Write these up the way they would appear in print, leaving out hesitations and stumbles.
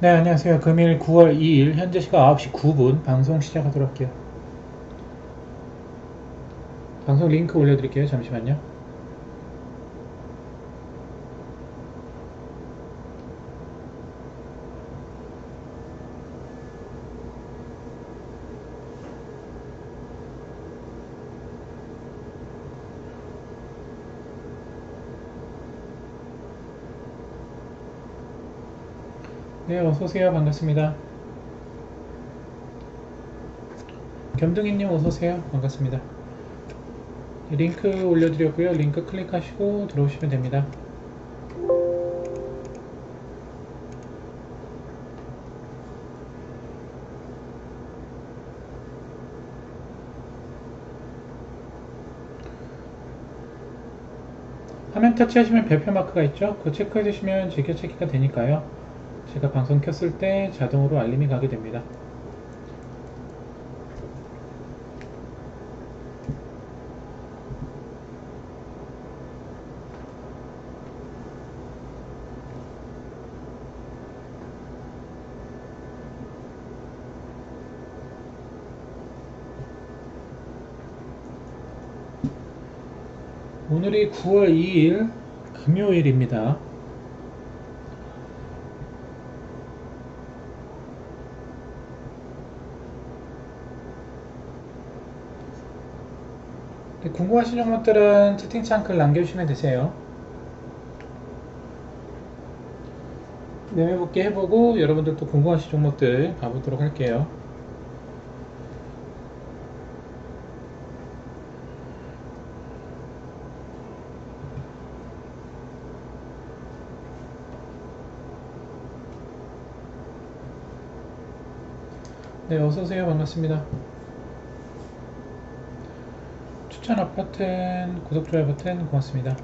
네, 안녕하세요. 금일 9월 2일 현재 시각 9시 9분 방송 시작하도록 할게요. 방송 링크 올려드릴게요. 잠시만요. 네, 어서오세요. 반갑습니다. 겸등이님 어서오세요. 반갑습니다. 링크 올려드렸고요. 링크 클릭하시고 들어오시면 됩니다. 화면 터치하시면 별표 마크가 있죠? 그거 체크해 주시면 즐겨찾기가 되니까요. 제가 방송 켰을 때 자동으로 알림이 가게 됩니다. 오늘이 9월 2일 금요일입니다. 네, 궁금하신 종목들은 채팅창 글 남겨주시면 되세요. 매매복귀 해보고 여러분들도 궁금하신 종목들 가보도록 할게요. 네, 어서오세요. 반갑습니다. 추천 업 버튼, 구독, 좋아요 버튼 고맙습니다.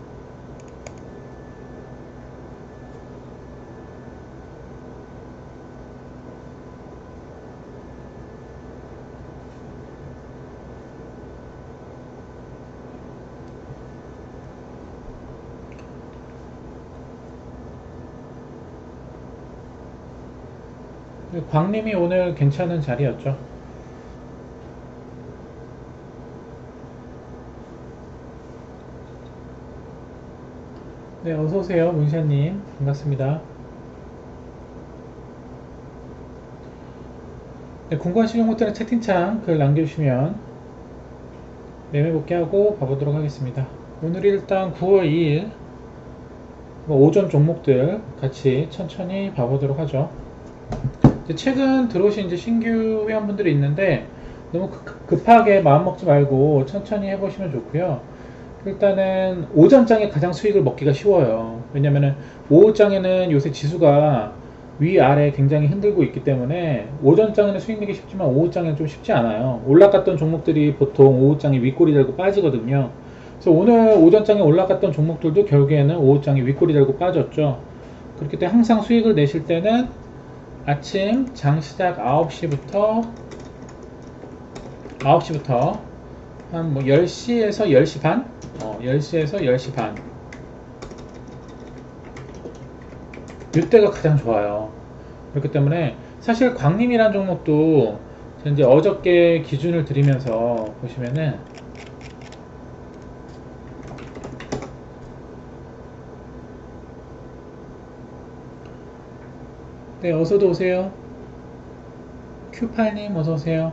광림이 오늘 괜찮은 자리였죠. 네, 어서오세요. 문샤님. 반갑습니다. 네, 궁금하신 종목들은 채팅창 글 남겨주시면 매매 복귀하고 봐보도록 하겠습니다. 오늘 일단 9월 2일 오전 종목들 같이 천천히 봐보도록 하죠. 최근 들어오신 이제 신규 회원분들이 있는데 너무 급하게 마음 먹지 말고 천천히 해보시면 좋고요. 일단은 오전장에 가장 수익을 먹기가 쉬워요. 왜냐면은 오후장에는 요새 지수가 위아래 굉장히 흔들고 있기 때문에 오전장에는 수익 내기 쉽지만 오후장에는 좀 쉽지 않아요. 올라갔던 종목들이 보통 오후장에 윗꼬리 달고 빠지거든요. 그래서 오늘 오전장에 올라갔던 종목들도 결국에는 오후장에 윗꼬리 달고 빠졌죠. 그렇기 때문에 항상 수익을 내실 때는 아침 장 시작 9시부터 한 뭐 10시에서 10시 반? 10시에서 10시 반. 이때가 가장 좋아요. 그렇기 때문에 사실 광림이란 종목도 이제 어저께 기준을 드리면서 보시면은 네, 어서도 오세요. Q8님 어서오세요.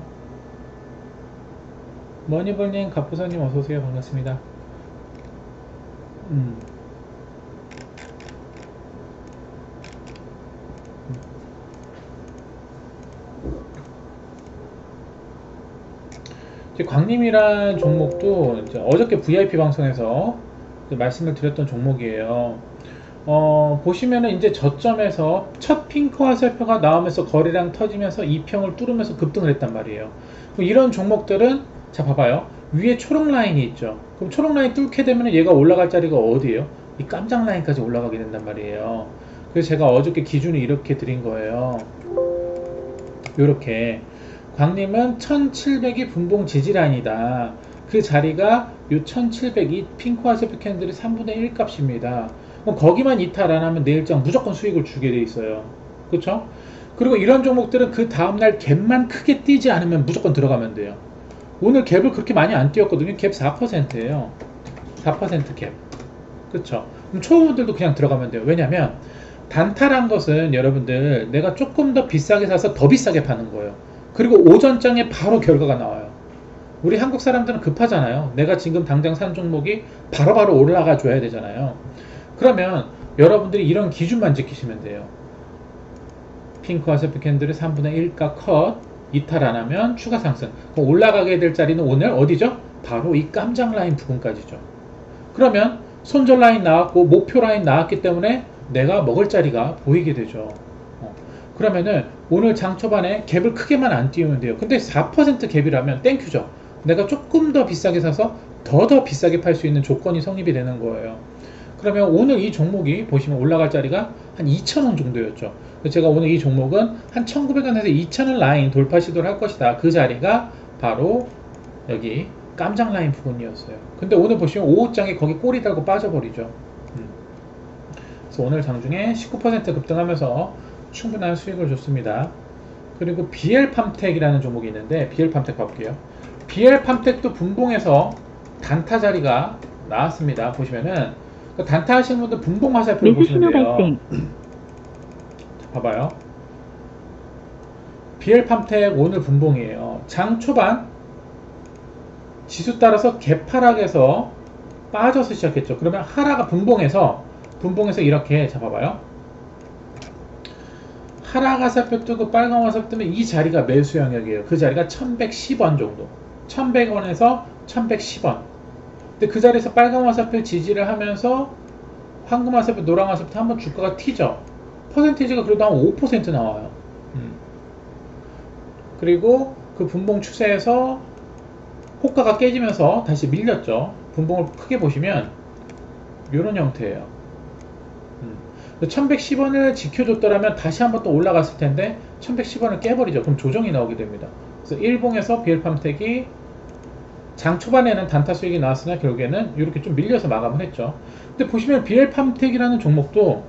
머니볼님, 갑부사님 어서오세요. 반갑습니다. 이제 광림이란 종목도 이제 어저께 VIP 방송에서 말씀을 드렸던 종목이에요. 보시면은 이제 저점에서 첫 핑크 화살표가 나오면서 거래량 터지면서 2평을 뚫으면서 급등을 했단 말이에요. 그럼 이런 종목들은 자 봐봐요. 위에 초록 라인이 있죠. 그럼 초록 라인 뚫게 되면 얘가 올라갈 자리가 어디예요? 이 깜장 라인까지 올라가게 된단 말이에요. 그래서 제가 어저께 기준을 이렇게 드린 거예요. 이렇게 광림은 1700이 분봉 지지 라인이다. 그 자리가 요 1700이 핑크 화살표 캔들이 3분의 1 값입니다. 그럼 거기만 이탈 안 하면 내일장 무조건 수익을 주게 돼 있어요. 그쵸? 그리고 이런 종목들은 그 다음날 갭만 크게 뛰지 않으면 무조건 들어가면 돼요. 오늘 갭을 그렇게 많이 안 뛰었거든요. 갭 4%예요. 4% 갭. 그쵸? 그럼 초보분들도 그냥 들어가면 돼요. 왜냐면 단타란 것은 여러분들 내가 조금 더 비싸게 사서 더 비싸게 파는 거예요. 그리고 오전장에 바로 결과가 나와요. 우리 한국 사람들은 급하잖아요. 내가 지금 당장 산 종목이 바로바로 올라가 줘야 되잖아요. 그러면 여러분들이 이런 기준만 지키시면 돼요. 핑크 와세프 캔들의 3분의 1가 컷, 이탈 안 하면 추가 상승. 그럼 올라가게 될 자리는 오늘 어디죠? 바로 이 깜장 라인 부분까지죠. 그러면 손절 라인 나왔고 목표 라인 나왔기 때문에 내가 먹을 자리가 보이게 되죠. 그러면은 오늘 장 초반에 갭을 크게만 안 띄우면 돼요. 근데 4% 갭이라면 땡큐죠. 내가 조금 더 비싸게 사서 더 비싸게 팔 수 있는 조건이 성립이 되는 거예요. 그러면 오늘 이 종목이 보시면 올라갈 자리가 한 2,000원 정도였죠. 제가 오늘 이 종목은 한 1,900원에서 2,000원 라인 돌파 시도를 할 것이다. 그 자리가 바로 여기 깜장 라인 부분이었어요. 근데 오늘 보시면 5호장이 거기 꼬리 달고 빠져버리죠. 그래서 오늘 장중에 19% 급등하면서 충분한 수익을 줬습니다. 그리고 BL팜텍이라는 종목이 있는데 BL팜텍 봐볼게요. BL팜텍도 분봉에서 단타 자리가 나왔습니다. 보시면은 단타 하시는 분들 분봉 화살표를 보시면 돼요. 봐봐요. BL팜텍 오늘 분봉이에요. 장 초반 지수 따라서 개파락에서 빠져서 시작했죠. 그러면 하락가 분봉에서 이렇게 잡아봐요. 하락 화살표 뜨고 빨간 화살표 뜨면 이 자리가 매수 영역이에요. 그 자리가 1110원 정도. 1100원에서 1110원. 근데 그 자리에서 빨간 화살표 지지를 하면서 황금 화살표, 노랑 화살표 한번 주가가 튀죠. 퍼센티지가 그래도 한 5% 나와요. 그리고 그 분봉 추세에서 호가가 깨지면서 다시 밀렸죠. 분봉을 크게 보시면 이런 형태예요. 1110원을 지켜줬더라면 다시 한번 또 올라갔을 텐데 1110원을 깨버리죠. 그럼 조정이 나오게 됩니다. 그래서 일봉에서 BL팜텍이 장 초반에는 단타 수익이 나왔으나 결국에는 이렇게 좀 밀려서 마감을 했죠. 근데 보시면 BL팜텍이라는 종목도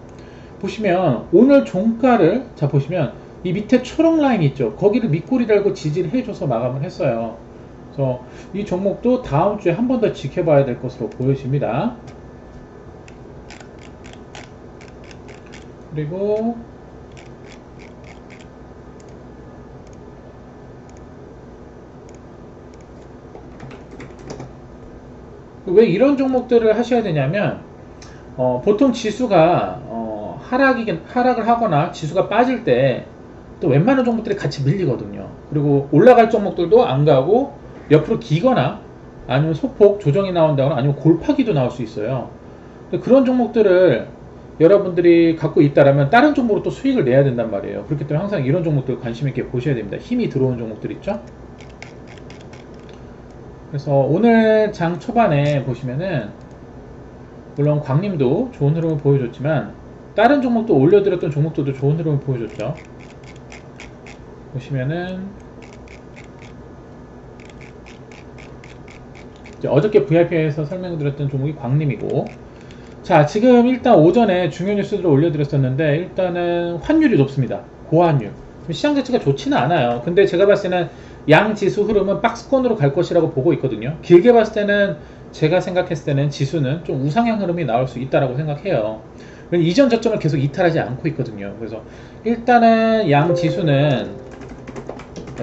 보시면 오늘 종가를 자 보시면 이 밑에 초록 라인 있죠. 거기를 밑꼬리 달고 지지를 해줘서 마감을 했어요. 그래서 이 종목도 다음 주에 한 번 더 지켜봐야 될 것으로 보여집니다. 그리고 왜 이런 종목들을 하셔야 되냐면 보통 지수가 하락을 하거나 지수가 빠질 때 또 웬만한 종목들이 같이 밀리거든요. 그리고 올라갈 종목들도 안 가고 옆으로 기거나 아니면 소폭 조정이 나온다거나 아니면 골파기도 나올 수 있어요. 그런 종목들을 여러분들이 갖고 있다라면 다른 종목으로 또 수익을 내야 된단 말이에요. 그렇기 때문에 항상 이런 종목들 관심 있게 보셔야 됩니다. 힘이 들어오는 종목들 있죠. 그래서 오늘 장 초반에 보시면은 물론 광림도 좋은 흐름을 보여줬지만 다른 종목도 올려드렸던 종목들도 좋은 흐름을 보여줬죠. 보시면은 이제 어저께 VIP에서 설명드렸던 종목이 광림이고, 자 지금 일단 오전에 중요 뉴스들을 올려드렸었는데 일단은 환율이 높습니다. 고환율. 시장 자체가 좋지는 않아요. 근데 제가 봤을 때는 양 지수 흐름은 박스권으로 갈 것이라고 보고 있거든요. 길게 봤을 때는 제가 생각했을 때는 지수는 좀 우상향 흐름이 나올 수 있다라고 생각해요. 이전 저점을 계속 이탈하지 않고 있거든요. 그래서 일단은 양 지수는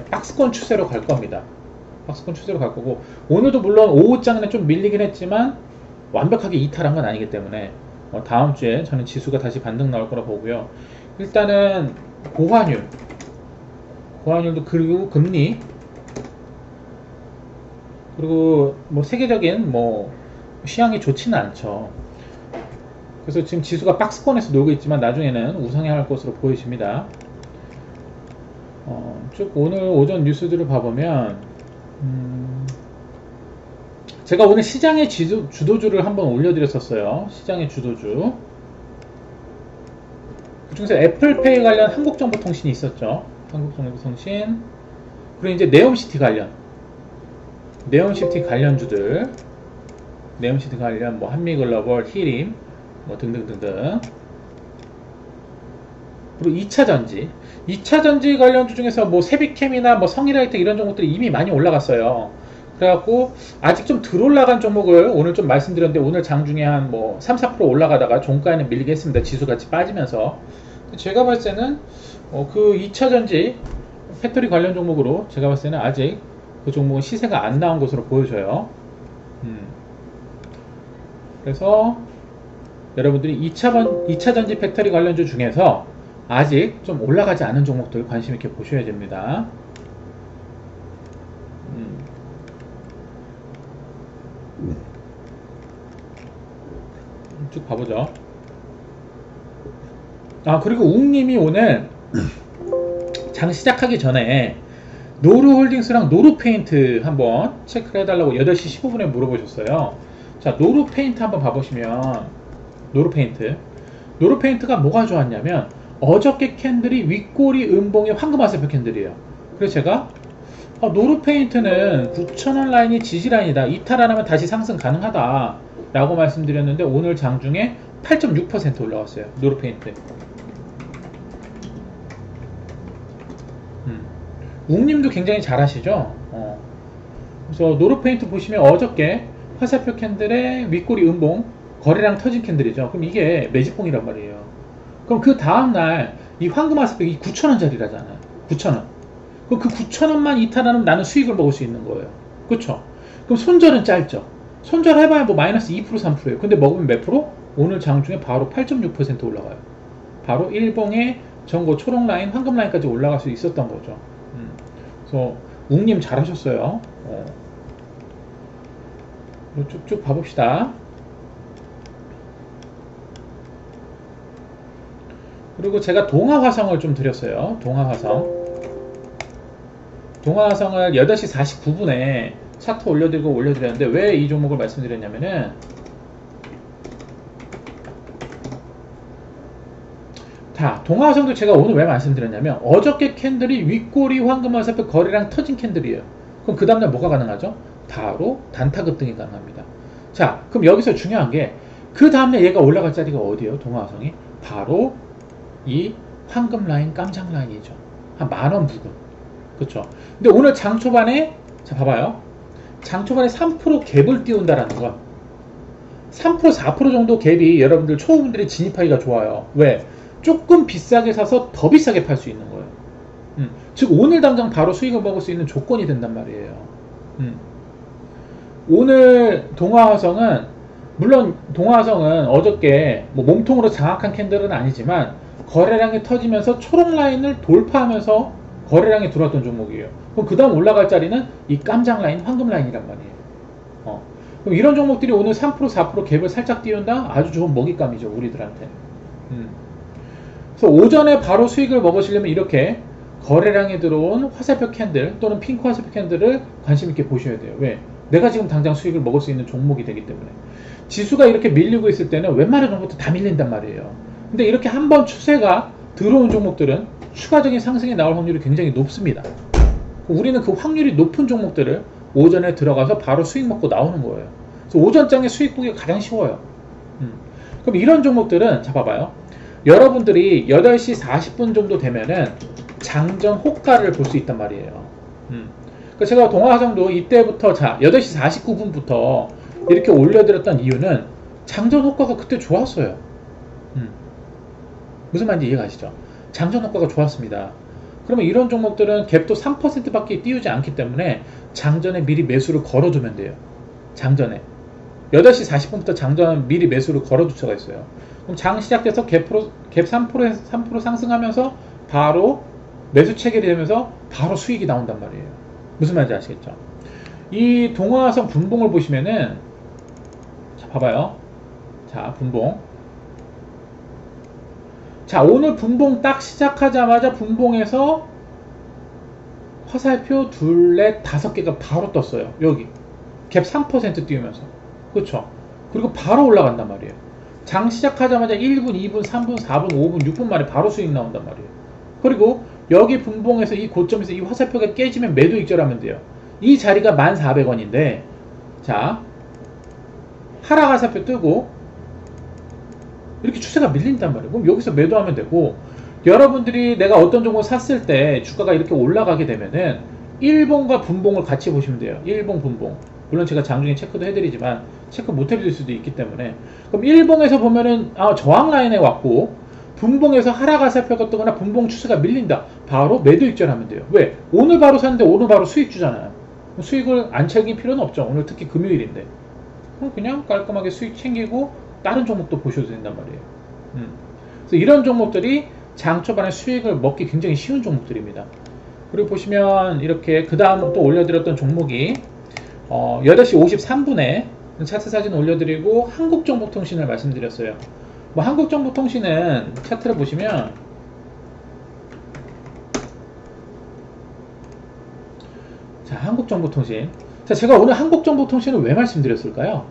박스권 추세로 갈 겁니다. 박스권 추세로 갈 거고, 오늘도 물론 오후장에는 좀 밀리긴 했지만 완벽하게 이탈한 건 아니기 때문에 다음 주에 저는 지수가 다시 반등 나올 거라 보고요. 일단은 고환율도 그리고 금리 그리고 뭐 세계적인 뭐 시향이 좋지는 않죠. 그래서 지금 지수가 박스권에서 놀고 있지만 나중에는 우상향할 것으로 보여집니다. 쭉 오늘 오전 뉴스들을 봐보면 제가 오늘 시장의 주도주를 한번 올려드렸었어요. 시장의 주도주 그 중에서 애플페이 관련 한국정보통신이 있었죠. 한국정보통신. 그리고 이제 네옴시티 관련주들, 네옴시티 관련 뭐 한미글로벌, 히림 뭐 등등등등. 그리고 2차 전지. 2차 전지 관련주 중에서 뭐 세비캠이나 뭐 성일라이트 이런 종목들이 이미 많이 올라갔어요. 그래갖고 아직 좀 덜 올라간 종목을 오늘 좀 말씀드렸는데 오늘 장중에 한 뭐 3, 4% 올라가다가 종가에는 밀리게 했습니다. 지수같이 빠지면서. 제가 봤을 때는 그 2차 전지 배터리 관련 종목으로 제가 봤을 때는 아직 그 종목은 시세가 안 나온 것으로 보여져요. 그래서 여러분들이 2차 전지 배터리 관련주 중에서 아직 좀 올라가지 않은 종목들 관심 있게 보셔야 됩니다. 쭉 봐보죠. 그리고 웅님이 오늘 장 시작하기 전에 노루홀딩스랑 노루페인트 한번 체크를 해달라고 8시 15분에 물어보셨어요. 자, 노루페인트 한번 봐보시면 노루페인트가 뭐가 좋았냐면 어저께 캔들이 윗꼬리 음봉의 황금화살표 캔들이에요. 그래서 제가 노루페인트는 9,000원 라인이 지지라인이다. 이탈 안 하면 다시 상승 가능하다 라고 말씀드렸는데 오늘 장중에 8.6% 올라왔어요. 노루페인트. 웅님도 굉장히 잘하시죠? 그래서 노루페인트 보시면 어저께 화살표 캔들의 윗꼬리 음봉 거래량 터진 캔들이죠. 그럼 이게 매집봉이란 말이에요. 그럼 그 다음날 이 황금 화살표가 9,000원짜리라잖아요. 9,000원. 그럼 그 9,000원만 이탈하면 나는 수익을 먹을 수 있는 거예요. 그쵸? 그럼 손절은 짧죠. 손절 해봐야 뭐 마이너스 2% 3%예요. 근데 먹으면 몇 프로? 오늘 장중에 바로 8.6% 올라가요. 바로 일봉의 전고 초록 라인, 황금 라인까지 올라갈 수 있었던 거죠. 그래서 웅님 잘하셨어요. 쭉쭉 봐봅시다. 그리고 제가 동아화성을 좀 드렸어요. 동아화성을 8시 49분에 차트 올려드렸는데 왜 이 종목을 말씀드렸냐면은 동아화성도 제가 오늘 왜 말씀드렸냐면 어저께 캔들이 윗꼬리 황금화살표 거래량 터진 캔들이에요. 그럼 그 다음날 뭐가 가능하죠? 바로 단타 급등이 가능합니다. 자, 그럼 여기서 중요한 게 그 다음날 얘가 올라갈 자리가 어디예요? 동아화성이 바로 이 황금 라인, 깜장 라인이죠. 한 만원 부근. 그쵸? 근데 오늘 장 초반에, 자, 봐봐요. 장 초반에 3% 갭을 띄운다라는 건 3%, 4% 정도 갭이 여러분들 초보분들이 진입하기가 좋아요. 왜? 조금 비싸게 사서 더 비싸게 팔 수 있는 거예요. 즉, 오늘 당장 바로 수익을 먹을 수 있는 조건이 된단 말이에요. 오늘 동아화성은, 물론 동아화성은 어저께 뭐 몸통으로 장악한 캔들은 아니지만 거래량이 터지면서 초록 라인을 돌파하면서 거래량이 들어왔던 종목이에요. 그럼 그 다음 올라갈 자리는 이 깜장 라인, 황금 라인이란 말이에요. 그럼 이런 종목들이 오늘 3%, 4% 갭을 살짝 띄운다? 아주 좋은 먹잇감이죠, 우리들한테. 그래서 오전에 바로 수익을 먹으시려면 이렇게 거래량이 들어온 화살표 캔들 또는 핑크 화살표 캔들을 관심 있게 보셔야 돼요. 왜? 내가 지금 당장 수익을 먹을 수 있는 종목이 되기 때문에. 지수가 이렇게 밀리고 있을 때는 웬만한 종목도 다 밀린단 말이에요. 근데 이렇게 한번 추세가 들어온 종목들은 추가적인 상승이 나올 확률이 굉장히 높습니다. 우리는 그 확률이 높은 종목들을 오전에 들어가서 바로 수익 먹고 나오는 거예요. 그래서 오전장에 수익 보기가 가장 쉬워요. 그럼 이런 종목들은, 자, 봐봐요. 여러분들이 8시 40분 정도 되면은 장전 호가를 볼 수 있단 말이에요. 그러니까 제가 동아화성도 이때부터, 자, 8시 49분부터 이렇게 올려드렸던 이유는 장전 호가가 그때 좋았어요. 무슨 말인지 이해가시죠? 장전 호가가 좋았습니다. 그러면 이런 종목들은 갭도 3% 밖에 띄우지 않기 때문에 장전에 미리 매수를 걸어두면 돼요. 장전에 8시 40분부터 장전 미리 매수를 걸어둘 수가 있어요. 그럼 장 시작돼서 갭 3% 상승하면서 바로 매수 체결이 되면서 바로 수익이 나온단 말이에요. 무슨 말인지 아시겠죠? 이 동아화성 분봉을 보시면은, 자, 봐봐요. 자, 분봉. 자, 오늘 분봉 딱 시작하자마자 분봉에서 화살표 둘, 넷, 5개가 바로 떴어요. 여기 갭 3% 띄우면서. 그렇죠? 그리고 바로 올라간단 말이에요. 장 시작하자마자 1분, 2분, 3분, 4분, 5분, 6분 만에 바로 수익 나온단 말이에요. 그리고 여기 분봉에서 이 고점에서 이 화살표가 깨지면 매도 익절하면 돼요. 이 자리가 1,400원인데, 자, 하락 화살표 뜨고 이렇게 추세가 밀린단 말이에요. 그럼 여기서 매도하면 되고, 여러분들이 내가 어떤 종목 샀을 때 주가가 이렇게 올라가게 되면은 일봉과 분봉을 같이 보시면 돼요. 일봉, 분봉. 물론 제가 장중에 체크도 해드리지만 체크 못 해드릴 수도 있기 때문에, 그럼 일봉에서 보면은 저항 라인에 왔고 분봉에서 하락하살 펴거나 분봉 추세가 밀린다. 바로 매도 입절하면 돼요. 왜? 오늘 바로 샀는데 오늘 바로 수익 주잖아요. 수익을 안 챙길 필요는 없죠. 오늘 특히 금요일인데. 그럼 그냥 깔끔하게 수익 챙기고 다른 종목도 보셔도 된단 말이에요. 그래서 이런 종목들이 장 초반에 수익을 먹기 굉장히 쉬운 종목들입니다. 그리고 보시면 이렇게 그 다음 또 올려드렸던 종목이 8시 53분에 차트 사진 올려드리고 한국정보통신을 말씀드렸어요. 뭐 한국정보통신은 차트를 보시면 자, 한국정보통신. 자, 제가 오늘 한국정보통신을 왜 말씀드렸을까요?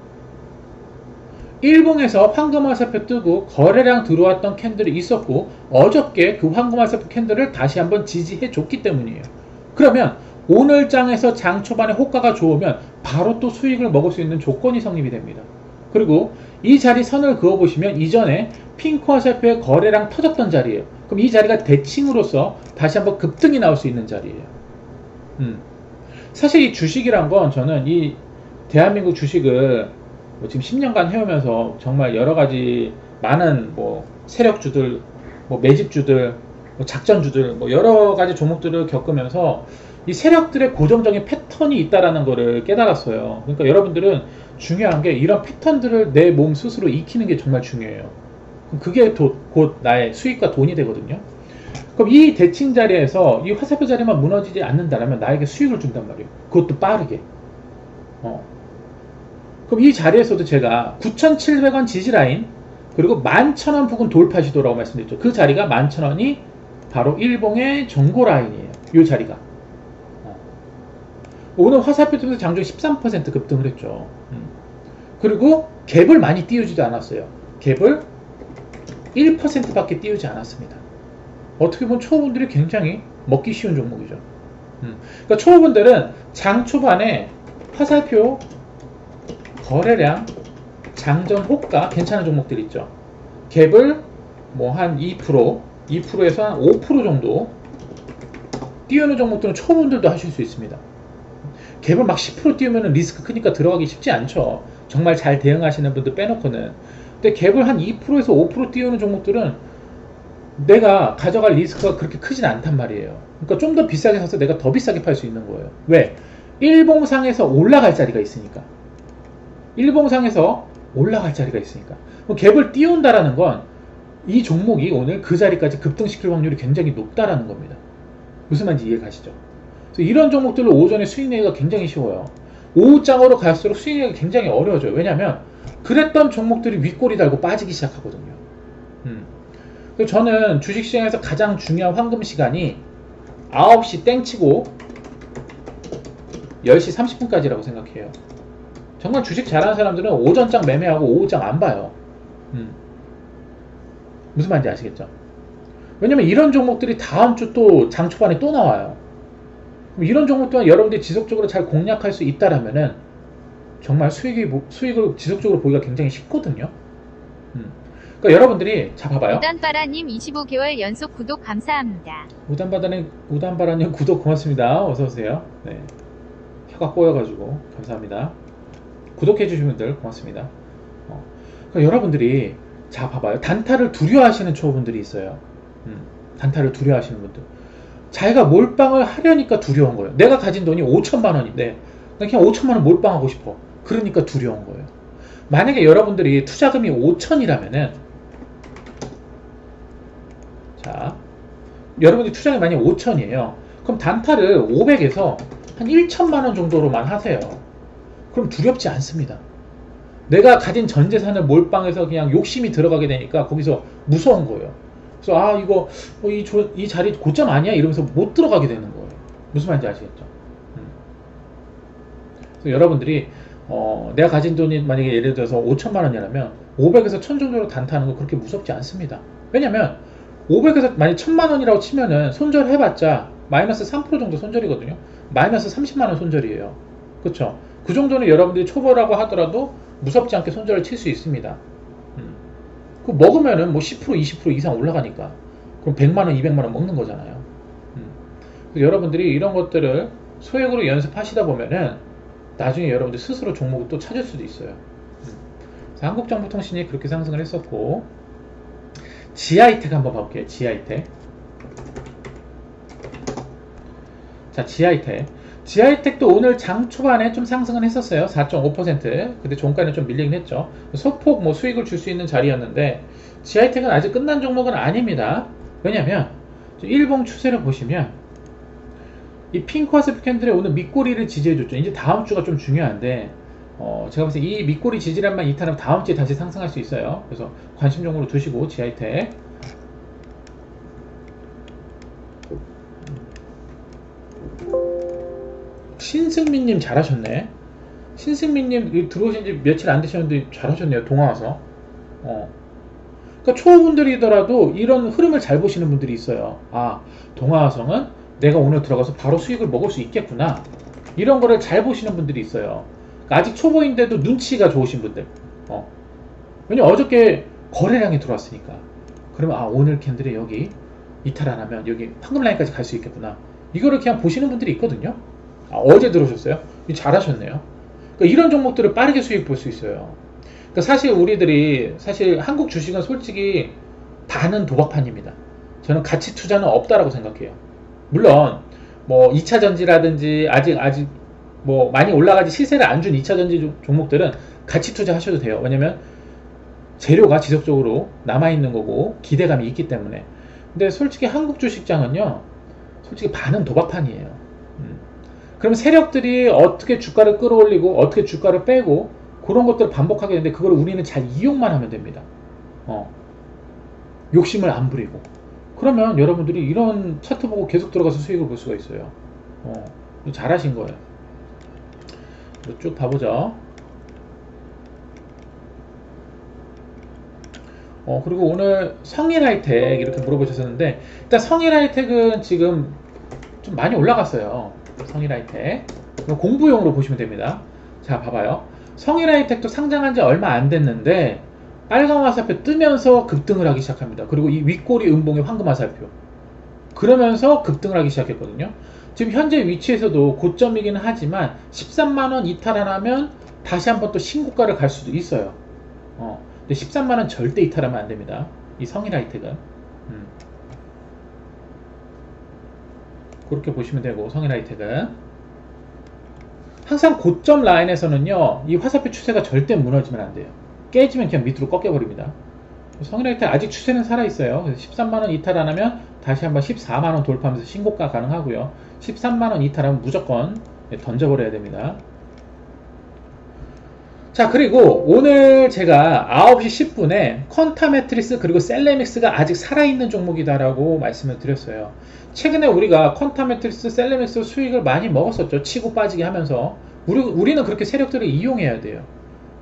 일봉에서 황금화살표 뜨고 거래량 들어왔던 캔들이 있었고 어저께 그 황금화살표 캔들을 다시 한번 지지해 줬기 때문이에요. 그러면 오늘 장에서 장 초반에 호가가 좋으면 바로 또 수익을 먹을 수 있는 조건이 성립이 됩니다. 그리고 이 자리 선을 그어보시면 이전에 핑크 화살표의 거래량 터졌던 자리예요. 그럼 이 자리가 대칭으로서 다시 한번 급등이 나올 수 있는 자리예요. 사실 이 주식이란 건 저는 이 대한민국 주식을 지금 10년간 해오면서 정말 여러가지 많은 세력주들, 매집주들, 작전주들, 여러가지 종목들을 겪으면서 이 세력들의 고정적인 패턴이 있다라는 것을 깨달았어요. 그러니까 여러분들은 중요한 게 이런 패턴들을 내 몸 스스로 익히는 게 정말 중요해요. 그게 곧 나의 수익과 돈이 되거든요. 그럼 이 대칭 자리에서 이 화살표 자리만 무너지지 않는다면 나에게 수익을 준단 말이에요. 그것도 빠르게. 그럼 이 자리에서도 제가 9,700원 지지라인 그리고 11,000원 부근 돌파 시도라고 말씀드렸죠. 그 자리가 11,000원이 바로 일봉의 정고 라인이에요. 이 자리가. 오늘 화살표 뜨면서 장중 13% 급등을 했죠. 그리고 갭을 많이 띄우지도 않았어요. 갭을 1% 밖에 띄우지 않았습니다. 어떻게 보면 초보분들이 굉장히 먹기 쉬운 종목이죠. 그러니까 초보분들은 장 초반에 화살표 거래량, 장전 호가 괜찮은 종목들 있죠. 갭을 한 2%에서 한 5% 정도 띄우는 종목들은 초보분들도 하실 수 있습니다. 갭을 막 10% 띄우면 리스크 크니까 들어가기 쉽지 않죠. 정말 잘 대응하시는 분들 빼놓고는. 근데 갭을 한 2%에서 5% 띄우는 종목들은 내가 가져갈 리스크가 그렇게 크진 않단 말이에요. 그러니까 좀 더 비싸게 사서 내가 더 비싸게 팔 수 있는 거예요. 왜? 일봉상에서 올라갈 자리가 있으니까. 일봉상에서 올라갈 자리가 있으니까. 갭을 띄운다라는 건 이 종목이 오늘 그 자리까지 급등시킬 확률이 굉장히 높다라는 겁니다. 무슨 말인지 이해 가시죠? 그래서 이런 종목들로 오전에 수익 내기가 굉장히 쉬워요. 오후장으로 갈수록 수익 내기가 굉장히 어려워져요. 왜냐하면 그랬던 종목들이 윗꼬리 달고 빠지기 시작하거든요. 그래서 저는 주식시장에서 가장 중요한 황금 시간이 9시 땡치고 10시 30분까지라고 생각해요. 정말 주식 잘하는 사람들은 오전장 매매하고 오후장 안 봐요. 무슨 말인지 아시겠죠? 왜냐면 이런 종목들이 다음 주 또 장 초반에 또 나와요. 이런 종목들은 여러분들이 지속적으로 잘 공략할 수 있다라면은 정말 수익을 지속적으로 보기가 굉장히 쉽거든요. 그러니까 여러분들이 자 봐봐요. 우단바라님 25개월 연속 구독 감사합니다. 우단바라님 구독 고맙습니다. 어서오세요. 네. 혀가 꼬여가지고 감사합니다. 구독해주신 분들 고맙습니다. 그러니까 여러분들이 자 봐봐요. 단타를 두려워하시는 초보분들이 있어요. 단타를 두려워하시는 분들. 자기가 몰빵을 하려니까 두려운 거예요. 내가 가진 돈이 5천만 원인데 그냥 5천만 원 몰빵하고 싶어. 그러니까 두려운 거예요. 만약에 여러분들이 투자금이 5천이라면은 자, 여러분들이 투자금이 만약에 5천이에요. 그럼 단타를 500에서 한 1천만 원 정도로만 하세요. 그럼 두렵지 않습니다. 내가 가진 전 재산을 몰빵해서 그냥 욕심이 들어가게 되니까 거기서 무서운 거예요. 그래서 이거 이 자리 고점 아니야? 이러면서 못 들어가게 되는 거예요. 무슨 말인지 아시겠죠? 그래서 여러분들이 내가 가진 돈이 만약에 예를 들어서 5천만 원이라면 500에서 1000 정도로 단타하는 거 그렇게 무섭지 않습니다. 왜냐면 500에서 만약 1000만 원이라고 치면은 손절해봤자 마이너스 3% 정도 손절이거든요. 마이너스 30만 원 손절이에요. 그쵸? 그 정도는 여러분들이 초보라고 하더라도 무섭지 않게 손절을 칠 수 있습니다. 그 먹으면은 10% 20% 이상 올라가니까. 그럼 100만원, 200만원 먹는 거잖아요. 그래서 여러분들이 이런 것들을 소액으로 연습하시다 보면은 나중에 여러분들 스스로 종목을 또 찾을 수도 있어요. 한국정보통신이 그렇게 상승을 했었고, 지하이텍 한번 봐볼게요. 지하이텍. 자, 지하이텍도 오늘 장 초반에 좀 상승은 했었어요. 4.5%. 근데 종가는 좀 밀리긴 했죠. 소폭 뭐 수익을 줄 수 있는 자리였는데, 지하이텍은 아직 끝난 종목은 아닙니다. 왜냐면 일봉 추세를 보시면 이 핑크 화살표 캔들의 오늘 밑꼬리를 지지해줬죠. 이제 다음 주가 좀 중요한데, 제가 봤을 때 이 밑꼬리 지지란만 이탈하면 다음 주에 다시 상승할 수 있어요. 그래서 관심 종목으로 두시고, 지하이텍. 신승민님 잘하셨네. 신승민님 들어오신 지 며칠 안 되셨는데 잘하셨네요. 동화와서. 그러니까 초보분들이더라도 이런 흐름을 잘 보시는 분들이 있어요. 아, 동화화성은 내가 오늘 들어가서 바로 수익을 먹을 수 있겠구나. 이런 거를 잘 보시는 분들이 있어요. 그러니까 아직 초보인데도 눈치가 좋으신 분들. 왜냐면 어저께 거래량이 들어왔으니까. 그러면 아, 오늘 캔들에 여기 이탈 안 하면 여기 황금 라인까지 갈 수 있겠구나. 이거를 그냥 보시는 분들이 있거든요. 아, 어제 들어오셨어요? 잘하셨네요. 그러니까 이런 종목들을 빠르게 수익 볼 수 있어요. 그러니까 사실 우리들이 한국 주식은 솔직히 반은 도박판입니다. 저는 가치 투자는 없다라고 생각해요. 물론 뭐 2차 전지라든지 아직 뭐 많이 올라가지 시세를 안 준 2차 전지 종목들은 가치 투자 하셔도 돼요. 왜냐면 재료가 지속적으로 남아있는 거고 기대감이 있기 때문에. 근데 솔직히 한국 주식장은요, 솔직히 반은 도박판이에요. 그럼 세력들이 어떻게 주가를 끌어올리고 어떻게 주가를 빼고 그런 것들을 반복하게 되는데, 그걸 우리는 잘 이용만 하면 됩니다. 욕심을 안 부리고. 그러면 여러분들이 이런 차트 보고 계속 들어가서 수익을 볼 수가 있어요. 잘하신 거예요. 쭉 봐보죠. 그리고 오늘 성일하이텍 이렇게 물어보셨었는데, 일단 성일하이텍은 지금 좀 많이 올라갔어요. 성일하이텍 공부용으로 보시면 됩니다. 자, 봐봐요. 성일하이텍도 상장한 지 얼마 안 됐는데 빨간 화살표 뜨면서 급등을 하기 시작합니다. 그리고 이 윗꼬리 음봉의 황금 화살표, 그러면서 급등을 하기 시작했거든요. 지금 현재 위치에서도 고점이기는 하지만 13만원 이탈 안 하면 다시 한번 또 신고가를 갈 수도 있어요. 근데 13만원 절대 이탈하면 안 됩니다. 이 성일하이텍은. 그렇게 보시면 되고, 성일하이텍은 항상 고점 라인에서는요, 이 화살표 추세가 절대 무너지면 안 돼요. 깨지면 그냥 밑으로 꺾여버립니다. 성일하이텍 아직 추세는 살아있어요. 그래서 13만원 이탈 안 하면 다시 한번 14만원 돌파하면서 신고가 가능하고요. 13만원 이탈하면 무조건 던져버려야 됩니다. 자, 그리고 오늘 제가 9시 10분에 퀀타매트리스 그리고 셀레믹스가 아직 살아있는 종목이다라고 말씀을 드렸어요. 최근에 우리가 퀀타매트리스, 셀레믹스 수익을 많이 먹었었죠. 치고 빠지게 하면서. 우리는 그렇게 세력들을 이용해야 돼요.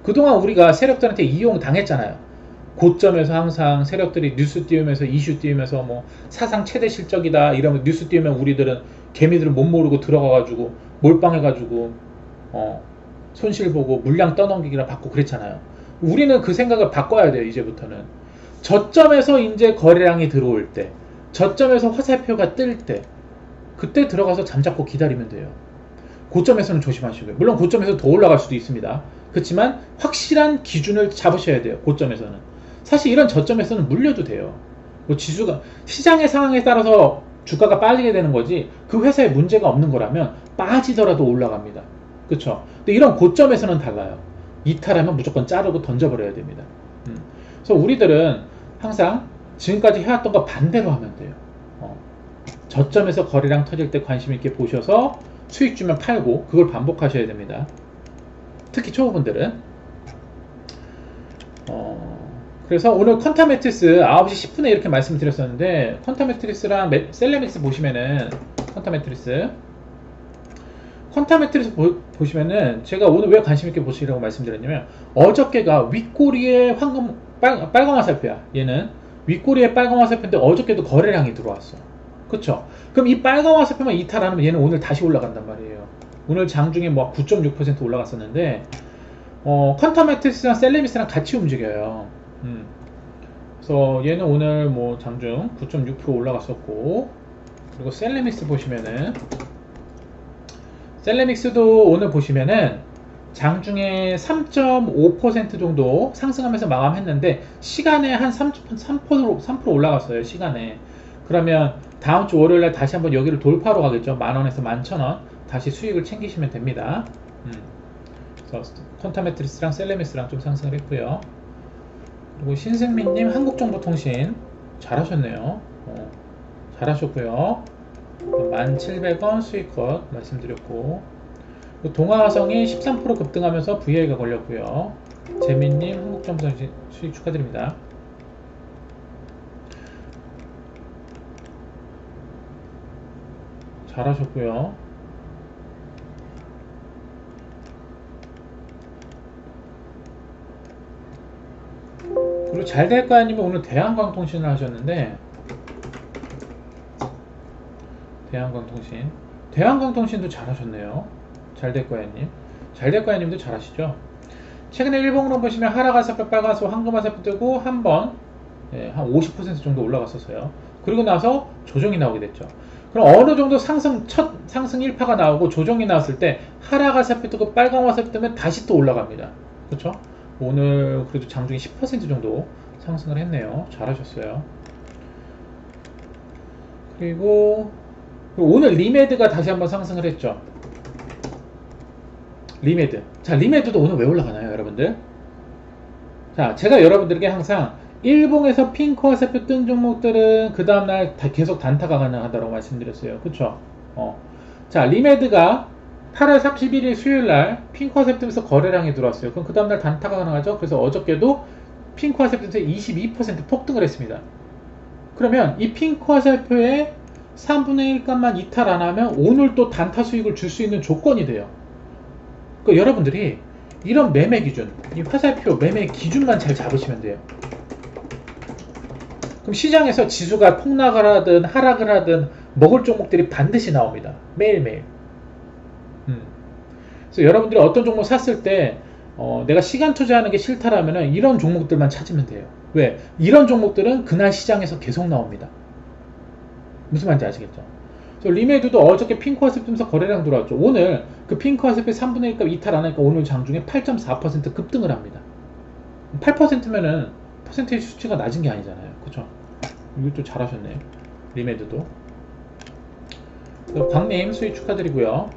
그동안 우리가 세력들한테 이용 당했잖아요. 고점에서 항상 세력들이 뉴스 띄우면서, 이슈 띄우면서 뭐 사상 최대 실적이다 이러면 뉴스 띄우면 우리들은 개미들은 못 모르고 들어가가지고 몰빵해가지고 손실 보고 물량 떠넘기기라 받고 그랬잖아요. 우리는 그 생각을 바꿔야 돼요. 이제부터는 저점에서 이제 거래량이 들어올 때, 저점에서 화살표가 뜰 때, 그때 들어가서 잠잡고 기다리면 돼요. 고점에서는 조심하시고요. 물론 고점에서 더 올라갈 수도 있습니다. 그렇지만 확실한 기준을 잡으셔야 돼요. 고점에서는. 사실 이런 저점에서는 물려도 돼요. 뭐 지수가 시장의 상황에 따라서 주가가 빠지게 되는 거지, 그 회사에 문제가 없는 거라면 빠지더라도 올라갑니다. 그쵸? 근데 이런 고점에서는 달라요. 이탈하면 무조건 자르고 던져버려야 됩니다. 그래서 우리들은 항상 지금까지 해왔던 거 반대로 하면 돼요. 저점에서 거래량 터질 때 관심 있게 보셔서 수익 주면 팔고, 그걸 반복하셔야 됩니다. 특히 초보분들은. 그래서 오늘 퀀타매트리스 9시 10분에 이렇게 말씀드렸었는데, 퀀타매트리스랑 셀레믹스 보시면은, 퀀타매트리스 보시면은 제가 오늘 왜 관심있게 보시라고 말씀드렸냐면, 어저께가 윗꼬리에 빨간 화살표야. 얘는 윗꼬리에 빨간 화살표인데 어저께도 거래량이 들어왔어. 그쵸? 그럼 이 빨간 화살표만 이탈하면 얘는 오늘 다시 올라간단 말이에요. 오늘 장중에 뭐 9.6% 올라갔었는데, 퀀타매트리스랑 셀레믹스랑 같이 움직여요. 그래서 얘는 오늘 뭐 장중 9.6% 올라갔었고, 그리고 셀레믹스 보시면은, 셀레믹스도 오늘 보시면은 장중에 3.5% 정도 상승하면서 마감했는데 시간에 한 3% 올라갔어요. 시간에. 그러면 다음 주 월요일날 다시 한번 여기를 돌파로 가겠죠. 10,000원에서 11,000원 다시 수익을 챙기시면 됩니다. 그래서 콘타메트리스랑 셀레미스랑 좀 상승을 했고요. 그리고 신승민님 한국정보통신 잘하셨네요. 잘하셨고요. 1,700원 수익컷 말씀드렸고, 동아화성이 13% 급등하면서 VI가 걸렸고요. 재민님 한국정보통신 수익 축하드립니다. 잘하셨고요. 그리고 잘될까요님이 오늘 대한광통신을 하셨는데, 대한광통신도 잘하셨네요. 잘될거야님. 잘될거야님도 잘하시죠. 최근에 일봉으로 보시면 하락화살표, 빨간색, 황금화살표 뜨고 한번 한 50% 정도 올라갔었어요. 그리고 나서 조정이 나오게 됐죠. 그럼 어느 정도 첫 상승 1파가 나오고 조정이 나왔을 때 하락화살표 뜨고 빨간화살표 뜨면 다시 또 올라갑니다. 그렇죠? 오늘 그래도 장중에 10% 정도 상승을 했네요. 잘하셨어요. 그리고 오늘 리메드가 다시 한번 상승을 했죠. 리메드. 자, 리메드도 오늘 왜 올라가나요, 여러분들? 자, 제가 여러분들에게 항상 일봉에서 핑크 화살표 뜬 종목들은 그 다음날 계속 단타가 가능하다고 말씀드렸어요. 그쵸? 자, 리메드가 8월 31일 수요일날 핑크 화살표 뜨면서 거래량이 들어왔어요. 그럼 그 다음날 단타가 가능하죠? 그래서 어저께도 핑크 화살표 뜨면서 22% 폭등을 했습니다. 그러면 이 핑크 화살표의 3분의 1 값만 이탈 안 하면 오늘 또 단타 수익을 줄 수 있는 조건이 돼요. 그러니까 여러분들이 이런 매매 기준, 이 화살표 매매 기준만 잘 잡으시면 돼요. 그럼 시장에서 지수가 폭락을 하든 하락을 하든 먹을 종목들이 반드시 나옵니다. 매일매일. 그래서 여러분들이 어떤 종목 샀을 때 내가 시간 투자하는 게 싫다라면 이런 종목들만 찾으면 돼요. 왜? 이런 종목들은 그날 시장에서 계속 나옵니다. 무슨 말인지 아시겠죠? 그래서 리메드도 어저께 핑크 화살표 뜨면서 거래량 들어왔죠. 오늘 그 핑크 화살표 3분의 1값 이탈 안 하니까 오늘 장중에 8.4% 급등을 합니다. 8%면은 퍼센테이지 수치가 낮은 게 아니잖아요. 그쵸? 이것도 잘하셨네요. 리메드도. 광님 수익 축하드리고요.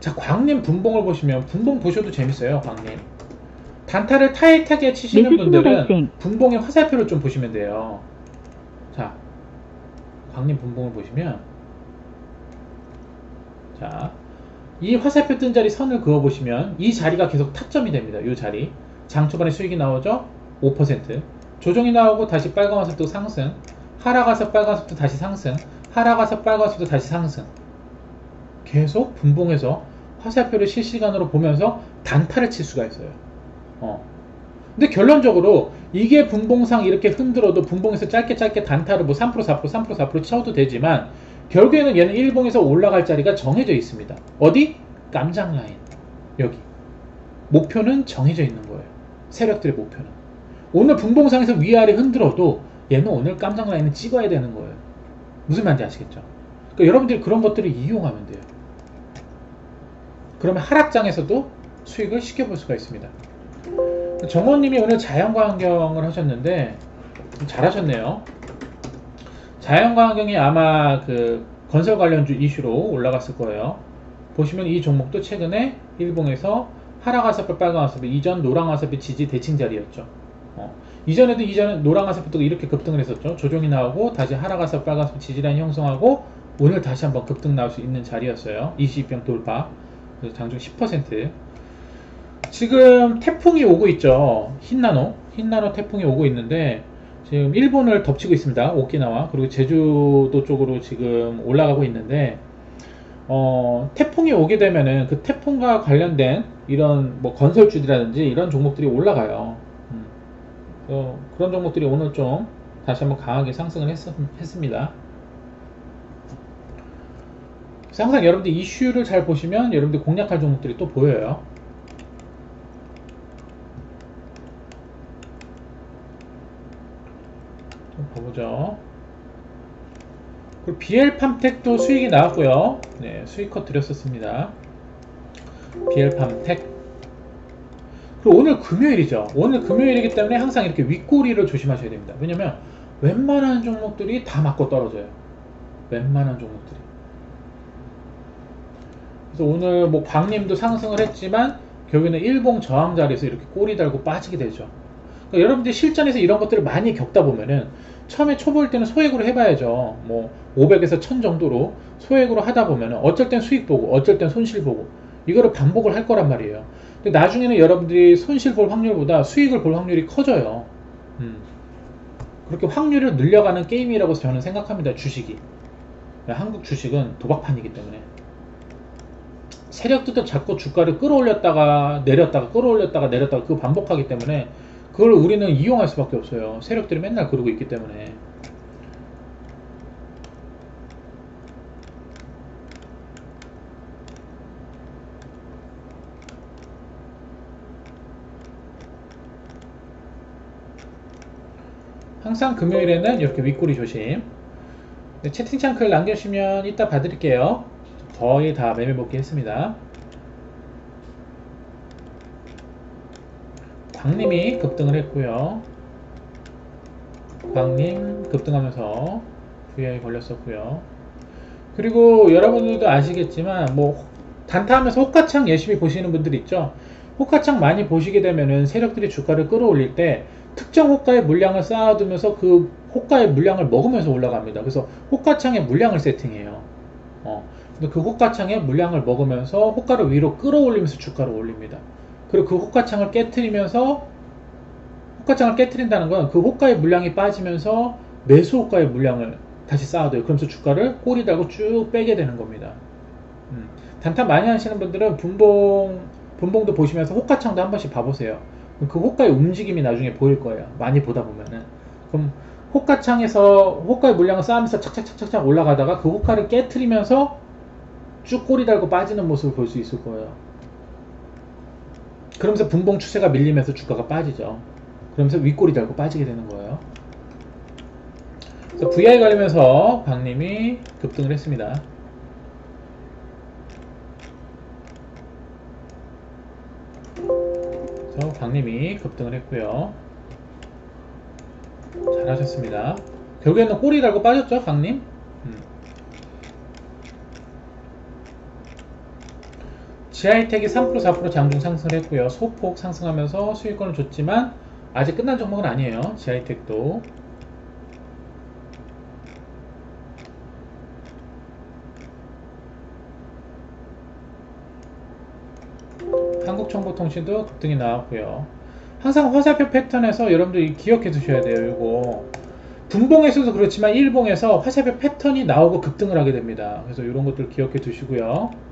자, 광님 분봉을 보시면 분봉 보셔도 재밌어요. 광님 단타를 타이트하게 치시는 분들은 분봉의 화살표를 좀 보시면 돼요. 자, 광님 분봉을 보시면, 자, 이 화살표 뜬 자리 선을 그어 보시면 이 자리가 계속 타점이 됩니다. 이 자리 장 초반에 수익이 나오죠. 5% 조정이 나오고 다시 빨간 화살표 상승, 하락와서 빨간 화살표 다시 상승, 하락와서 빨간 화살표 다시 상승. 계속 분봉해서 화살표를 실시간으로 보면서 단타를 칠 수가 있어요. 근데 결론적으로 이게 분봉상 이렇게 흔들어도 분봉에서 짧게 단타를 뭐 3%, 4%, 3%, 4% 쳐도 되지만 결국에는 얘는 일봉에서 올라갈 자리가 정해져 있습니다. 어디? 깜장 라인. 여기. 목표는 정해져 있는 거예요. 세력들의 목표는. 오늘 분봉상에서 위아래 흔들어도 얘는 오늘 깜장 라인을 찍어야 되는 거예요. 무슨 말인지 아시겠죠? 그러니까 여러분들이 그런 것들을 이용하면 돼요. 그러면 하락장에서도 수익을 시켜볼 수가 있습니다. 정원님이 오늘 자연과 환경을 하셨는데 잘하셨네요. 자연과 환경이 아마 그 건설 관련주 이슈로 올라갔을 거예요. 보시면 이 종목도 최근에 일봉에서 하락 화살표, 빨간 화살표, 이전 노랑 화살표 지지 대칭 자리였죠. 이전에 노랑 화살표도 이렇게 급등을 했었죠. 조정이 나오고 다시 하락 화살표, 빨간 화살표 지지라인 형성하고 오늘 다시 한번 급등 나올 수 있는 자리였어요. 22평 돌파. 그래서 장중 10%. 지금 태풍이 오고 있죠. 흰나노 태풍이 오고 있는데 지금 일본을 덮치고 있습니다. 오키나와 그리고 제주도 쪽으로 지금 올라가고 있는데 태풍이 오게 되면은 그 태풍과 관련된 이런 뭐 건설주라든지 이런 종목들이 올라가요. 그런 종목들이 오늘 좀 다시 한번 강하게 상승을 했습니다. 항상 여러분들 이슈를 잘 보시면 여러분들 공략할 종목들이 또 보여요. 그리고 BL팜텍도 수익이 나왔고요. 네, 수익컷 드렸었습니다. BL팜텍. 그리고 오늘 금요일이죠. 오늘 금요일이기 때문에 항상 이렇게 윗꼬리를 조심하셔야 됩니다. 왜냐면 웬만한 종목들이 다 맞고 떨어져요. 웬만한 종목들이. 그래서 오늘 뭐 광림도 상승을 했지만 결국에는 일봉 저항 자리에서 이렇게 꼬리 달고 빠지게 되죠. 그러니까 여러분들이 실전에서 이런 것들을 많이 겪다 보면은 처음에 초보일 때는 소액으로 해봐야죠. 뭐 500에서 1000 정도로 소액으로 하다 보면은 어쩔 땐 수익 보고 어쩔 땐 손실 보고 이거를 반복을 할 거란 말이에요. 근데 나중에는 여러분들이 손실 볼 확률보다 수익을 볼 확률이 커져요. 그렇게 확률을 늘려가는 게임이라고 저는 생각합니다. 주식이. 한국 주식은 도박판이기 때문에 세력들도 자꾸 주가를 끌어올렸다가 내렸다가 끌어올렸다가 내렸다가 그거 반복하기 때문에 그걸 우리는 이용할 수밖에 없어요. 세력들이 맨날 그러고 있기 때문에. 항상 금요일에는 이렇게 윗꼬리 조심. 네, 채팅창 글 남겨주시면 이따 봐드릴게요. 거의 다 매매 복귀했습니다. 광림이 급등을 했고요. 광림 급등하면서 VI 걸렸었고요. 그리고 여러분들도 아시겠지만 뭐 단타하면서 호가창 열심히 보시는 분들 있죠. 호가창 많이 보시게 되면은 세력들이 주가를 끌어올릴 때 특정 호가의 물량을 쌓아두면서 그 호가의 물량을 먹으면서 올라갑니다. 그래서 호가창의 물량을 세팅해요. 근데 그 호가창의 물량을 먹으면서 호가를 위로 끌어올리면서 주가를 올립니다. 그리고 그 호가창을 깨트리면서 호가창을 깨트린다는 건 그 호가의 물량이 빠지면서 매수 호가의 물량을 다시 쌓아둬요. 그러면서 주가를 꼬리 달고 쭉 빼게 되는 겁니다. 단타 많이 하시는 분들은 분봉도 보시면서 호가창도 한 번씩 봐보세요. 그 호가의 움직임이 나중에 보일 거예요. 많이 보다 보면은. 그럼 호가창에서 호가의 물량을 쌓으면서 착착착착 올라가다가 그 호가를 깨트리면서 쭉 꼬리 달고 빠지는 모습을 볼 수 있을 거예요. 그러면서 분봉 추세가 밀리면서 주가가 빠지죠. 그러면서 윗꼬리 달고 빠지게 되는 거예요. 그래서 VI 가리면서 광림이 급등을 했습니다. 그래서 광림이 급등을 했고요. 잘하셨습니다. 결국에는 꼬리 달고 빠졌죠, 광림? 지하이텍이 3% 4% 장중 상승을 했고요. 소폭 상승하면서 수익권을 줬지만 아직 끝난 종목은 아니에요. 지하이텍도. 한국정보통신도 급등이 나왔고요. 항상 화살표 패턴에서 여러분들이 기억해 두셔야 돼요. 이거 분봉에서도 그렇지만 일봉에서 화살표 패턴이 나오고 급등을 하게 됩니다. 그래서 이런 것들 기억해 두시고요.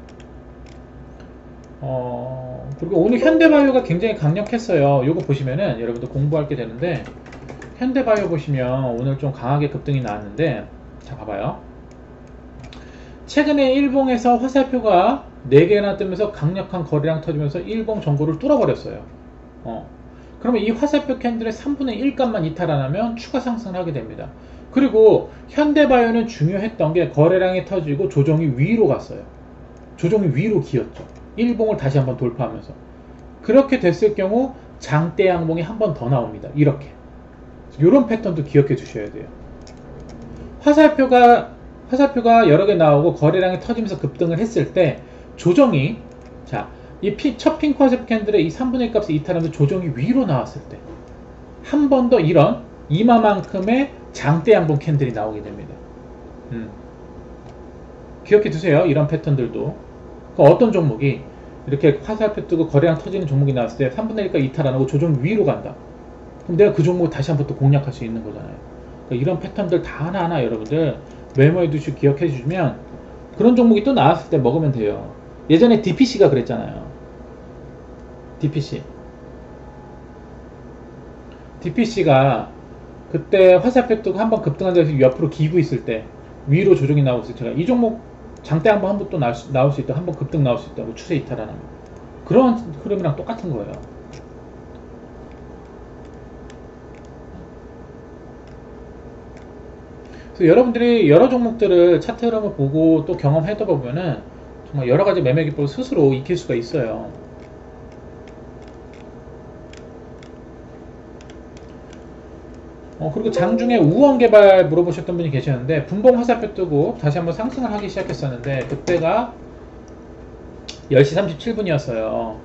그리고 오늘 현대바이오가 굉장히 강력했어요. 이거 보시면은 여러분들 공부할 게 되는데 현대바이오 보시면 오늘 좀 강하게 급등이 나왔는데 자 봐봐요. 최근에 일봉에서 화살표가 4개나 뜨면서 강력한 거래량 터지면서 일봉 전고를 뚫어버렸어요. 그러면 이 화살표 캔들의 3분의 1 값만 이탈 안 하면 추가 상승을 하게 됩니다. 그리고 현대바이오는 중요했던 게 거래량이 터지고 조정이 위로 갔어요. 조정이 위로 기었죠. 일봉을 다시 한번 돌파하면서. 그렇게 됐을 경우 장대 양봉이 한 번 더 나옵니다. 이렇게. 이런 패턴도 기억해 주셔야 돼요. 화살표가 여러 개 나오고 거래량이 터지면서 급등을 했을 때 조정이 자, 이 첫 핑크 화살표 캔들의 이 3분의 1 값을 이탈하면서 조정이 위로 나왔을 때 한 번 더 이런 이마만큼의 장대 양봉 캔들이 나오게 됩니다. 기억해 두세요. 이런 패턴들도. 어떤 종목이 이렇게 화살표 뜨고 거래량 터지는 종목이 나왔을 때 3분의 1가 이탈 안 하고 조정 위로 간다. 그럼 내가 그 종목을 다시 한번 또 공략할 수 있는 거잖아요. 그러니까 이런 패턴들 다 하나하나 여러분들 메모해 두시고 기억해 주시면 그런 종목이 또 나왔을 때 먹으면 돼요. 예전에 DPC가 그랬잖아요. DPC가 그때 화살표 뜨고 한번 급등한 데서 옆으로 기고 있을 때 위로 조정이 나오고 있을 때 제가 이 종목 장대 한번 또 나올 수 있다. 한번 급등 나올 수 있다고 추세 이탈하는 그런 흐름이랑 똑같은 거예요. 그래서 여러분들이 여러 종목들을 차트 흐름을 보고 또 경험해다 보면은 정말 여러 가지 매매 기법을 스스로 익힐 수가 있어요. 그리고 장중에 우원 개발 물어보셨던 분이 계셨는데 분봉 화살표 뜨고 다시 한번 상승을 하기 시작했었는데 그때가 10시 37분이었어요.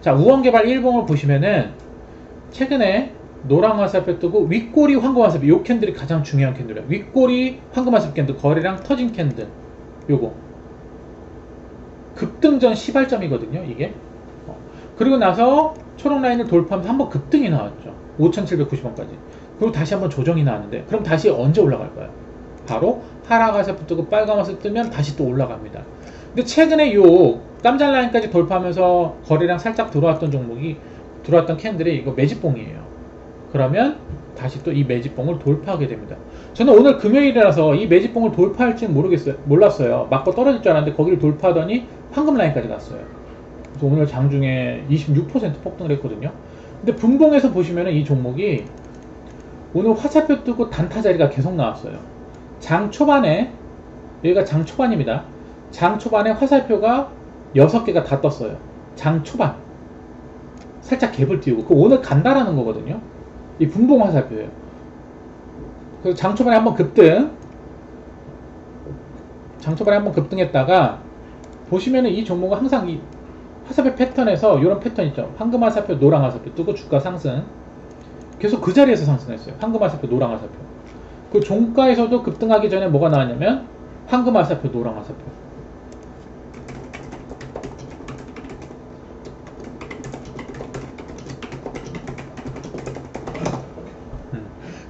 자, 우원 개발 1봉을 보시면은 최근에 노랑 화살표 뜨고 윗꼬리 황금 화살표, 요 캔들이 가장 중요한 캔들이에요. 윗꼬리 황금 화살표 캔들, 거래량 터진 캔들, 요거 급등전 시발점이거든요, 이게. 그리고 나서 초록 라인을 돌파하면서 한번 급등이 나왔죠. 5,790원까지. 그리고 다시 한번 조정이 나왔는데, 그럼 다시 언제 올라갈까요? 바로 하락 화살표 뜨고 빨간 화살표 뜨면 다시 또 올라갑니다. 근데 최근에 요 깜장 라인까지 돌파하면서 거래량 살짝 들어왔던 종목이, 들어왔던 캔들이 이거 매집봉이에요. 그러면 다시 또 이 매집봉을 돌파하게 됩니다. 저는 오늘 금요일이라서 이 매집봉을 돌파할지는 몰랐어요. 맞고 떨어질 줄 알았는데 거기를 돌파하더니 황금 라인까지 갔어요. 그래서 오늘 장중에 26% 폭등을 했거든요. 근데 분봉에서 보시면 이 종목이 오늘 화살표 뜨고 단타 자리가 계속 나왔어요. 장 초반에, 여기가 장 초반입니다. 장 초반에 화살표가 6개가 다 떴어요. 장 초반. 살짝 갭을 띄우고. 그 오늘 간다라는 거거든요. 이 분봉 화살표예요. 그래서 장 초반에 한번 급등. 장 초반에 한번 급등했다가 보시면은 이 종목은 항상 이 화살표 패턴에서 이런 패턴 있죠. 황금 화살표, 노랑 화살표 뜨고 주가 상승. 계속 그 자리에서 상승했어요. 황금 화살표, 노랑 화살표. 그 종가에서도 급등하기 전에 뭐가 나왔냐면 황금 화살표, 노랑 화살표.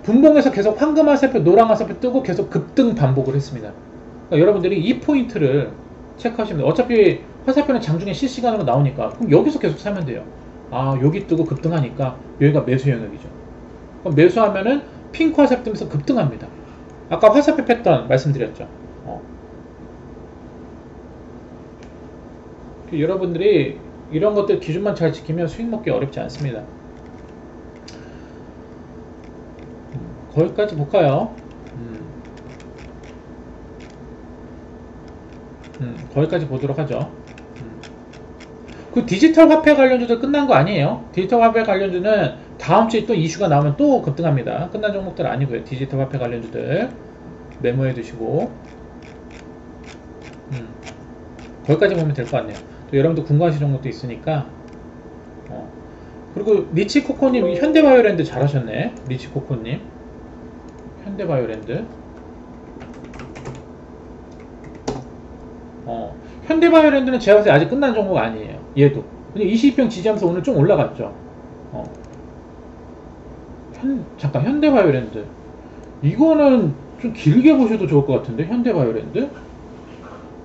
분봉에서 계속 황금 화살표, 노랑 화살표 뜨고 계속 급등 반복을 했습니다. 그러니까 여러분들이 이 포인트를 체크하시면 돼요. 어차피 화살표는 장중에 실시간으로 나오니까 그럼 여기서 계속 사면 돼요. 아, 여기 뜨고 급등하니까 여기가 매수 영역이죠. 그럼 매수하면은 핑크 화살표 뜨면서 급등합니다. 아까 화살표 패턴 말씀드렸죠. 여러분들이 이런 것들 기준만 잘 지키면 수익 먹기 어렵지 않습니다. 거기까지 볼까요? 거기까지 보도록 하죠. 그 디지털 화폐 관련주도 끝난 거 아니에요. 디지털 화폐 관련주는 다음 주에 또 이슈가 나오면 또 급등합니다. 끝난 종목들 아니고요. 디지털 화폐 관련주들 메모해 두시고 거기까지 보면 될 것 같네요. 또 여러분들 궁금하신 종목도 있으니까. 그리고 리치코코님, 현대바이오랜드 잘하셨네. 리치코코님, 현대바이오랜드. 현대바이오랜드는 제가 봤을 때 아직 끝난 종목 아니에요. 얘도. 근데 22평 지지하면서 오늘 좀 올라갔죠. 잠깐, 현대바이오랜드. 이거는 좀 길게 보셔도 좋을 것 같은데, 현대바이오랜드?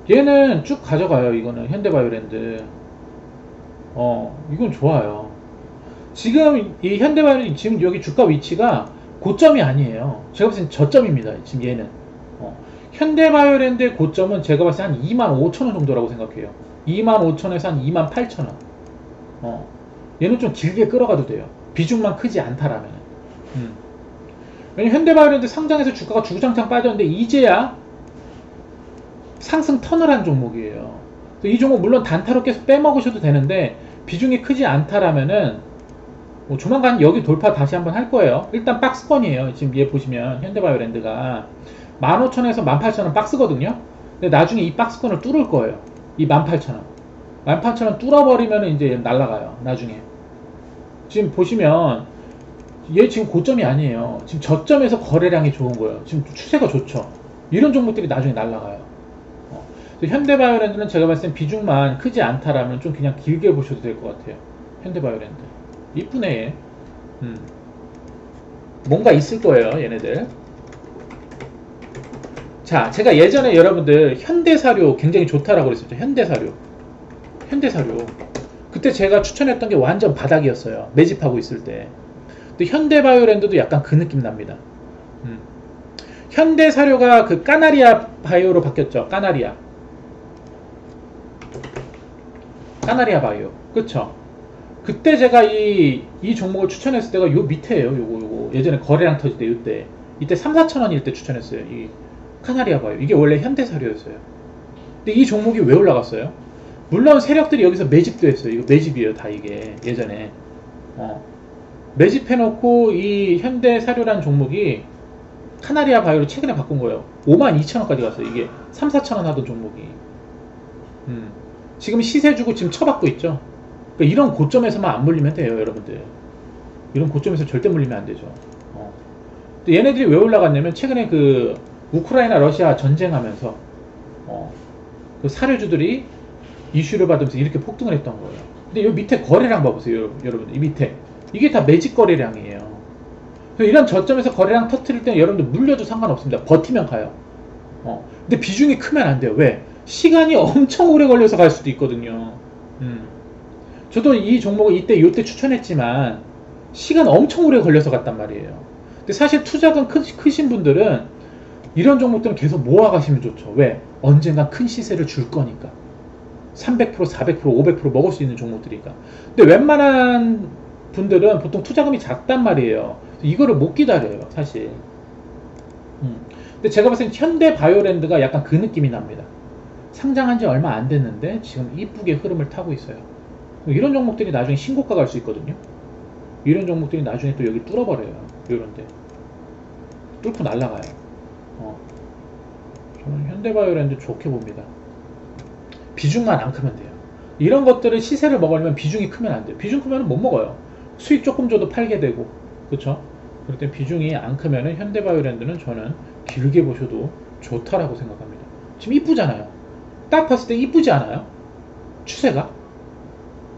얘는 쭉 가져가요, 이거는. 현대바이오랜드. 이건 좋아요. 지금 이 현대바이오랜드, 지금 여기 주가 위치가 고점이 아니에요. 제가 봤을 땐 저점입니다, 지금 얘는. 현대바이오랜드의 고점은 제가 봤을 때 한 25,000원 정도라고 생각해요. 25,000원에서 한 28,000원. 얘는 좀 길게 끌어가도 돼요. 비중만 크지 않다라면. 왜냐면 현대바이오랜드 상장에서 주가가 주구장창 빠졌는데 이제야 상승 턴을 한 종목이에요. 이 종목 물론 단타로 계속 빼먹으셔도 되는데 비중이 크지 않다라면은 조만간 여기 돌파 다시 한번 할 거예요. 일단 박스권이에요. 지금 얘 보시면 현대바이오랜드가 15,000원에서 18,000원 박스거든요. 근데 나중에 이 박스권을 뚫을 거예요. 이 18,000원. 18,000원 뚫어버리면 이제 날아가요. 나중에. 지금 보시면 얘 지금 고점이 아니에요. 지금 저점에서 거래량이 좋은 거예요. 지금 추세가 좋죠. 이런 종목들이 나중에 날아가요. 현대바이오랜드는 제가 봤을 땐 비중만 크지 않다라면 좀 그냥 길게 보셔도 될 것 같아요. 현대바이오랜드. 이쁘네, 얘. 뭔가 있을 거예요, 얘네들. 자, 제가 예전에 여러분들 현대사료 굉장히 좋다라고 그랬었죠. 현대사료. 그때 제가 추천했던 게 완전 바닥이었어요. 매집하고 있을 때. 근데 현대바이오랜드도 약간 그 느낌 납니다. 현대사료가 그 까나리아 바이오로 바뀌었죠. 까나리아 바이오. 그쵸? 그때 제가 이 종목을 추천했을 때가 요 밑에예요. 요거. 예전에 거래량 터질 때 요때. 이때 3, 4천 원일 때 추천했어요. 이 카나리아 바이오. 이게 원래 현대사료였어요. 근데 이 종목이 왜 올라갔어요? 물론 세력들이 여기서 매집도 했어요. 이거 매집이에요. 다 이게 예전에 매집해놓고 이 현대사료라는 종목이 카나리아 바이오로 최근에 바꾼 거예요. 52,000원까지 갔어요. 이게 3, 4천원 하던 종목이. 지금 시세 주고 지금 쳐받고 있죠. 그러니까 이런 고점에서만 안 물리면 돼요, 여러분들. 이런 고점에서 절대 물리면 안 되죠. 근데 얘네들이 왜 올라갔냐면 최근에 그 우크라이나 러시아 전쟁하면서 그 사료주들이 이슈를 받으면서 이렇게 폭등을 했던 거예요. 근데 이 밑에 거래량 봐보세요, 여러분들. 이 밑에 이게 다 매직 거래량이에요. 이런 저점에서 거래량 터트릴 때는 여러분들 물려도 상관없습니다. 버티면 가요. 근데 비중이 크면 안 돼요. 왜? 시간이 엄청 오래 걸려서 갈 수도 있거든요. 저도 이 종목을 요때 추천했지만 시간 엄청 오래 걸려서 갔단 말이에요. 근데 사실 투자금 크신 분들은 이런 종목들은 계속 모아가시면 좋죠. 왜? 언젠가 큰 시세를 줄 거니까. 300%, 400%, 500% 먹을 수 있는 종목들이니까. 근데 웬만한 분들은 보통 투자금이 작단 말이에요. 이거를 못 기다려요, 사실. 근데 제가 봤을 땐 현대바이오랜드가 약간 그 느낌이 납니다. 상장한 지 얼마 안 됐는데 지금 이쁘게 흐름을 타고 있어요. 이런 종목들이 나중에 신고가 갈 수 있거든요. 이런 종목들이 나중에 또 여기 뚫어버려요. 이런데 뚫고 날아가요. 저는 현대바이오랜드 좋게 봅니다. 비중만 안 크면 돼요. 이런 것들을 시세를 먹으려면 비중이 크면 안 돼요. 비중 크면 못 먹어요. 수익 조금 줘도 팔게 되고, 그렇죠? 그럴 때 비중이 안 크면은 현대바이오랜드는 저는 길게 보셔도 좋다라고 생각합니다. 지금 이쁘잖아요. 딱 봤을 때 이쁘지 않아요? 추세가?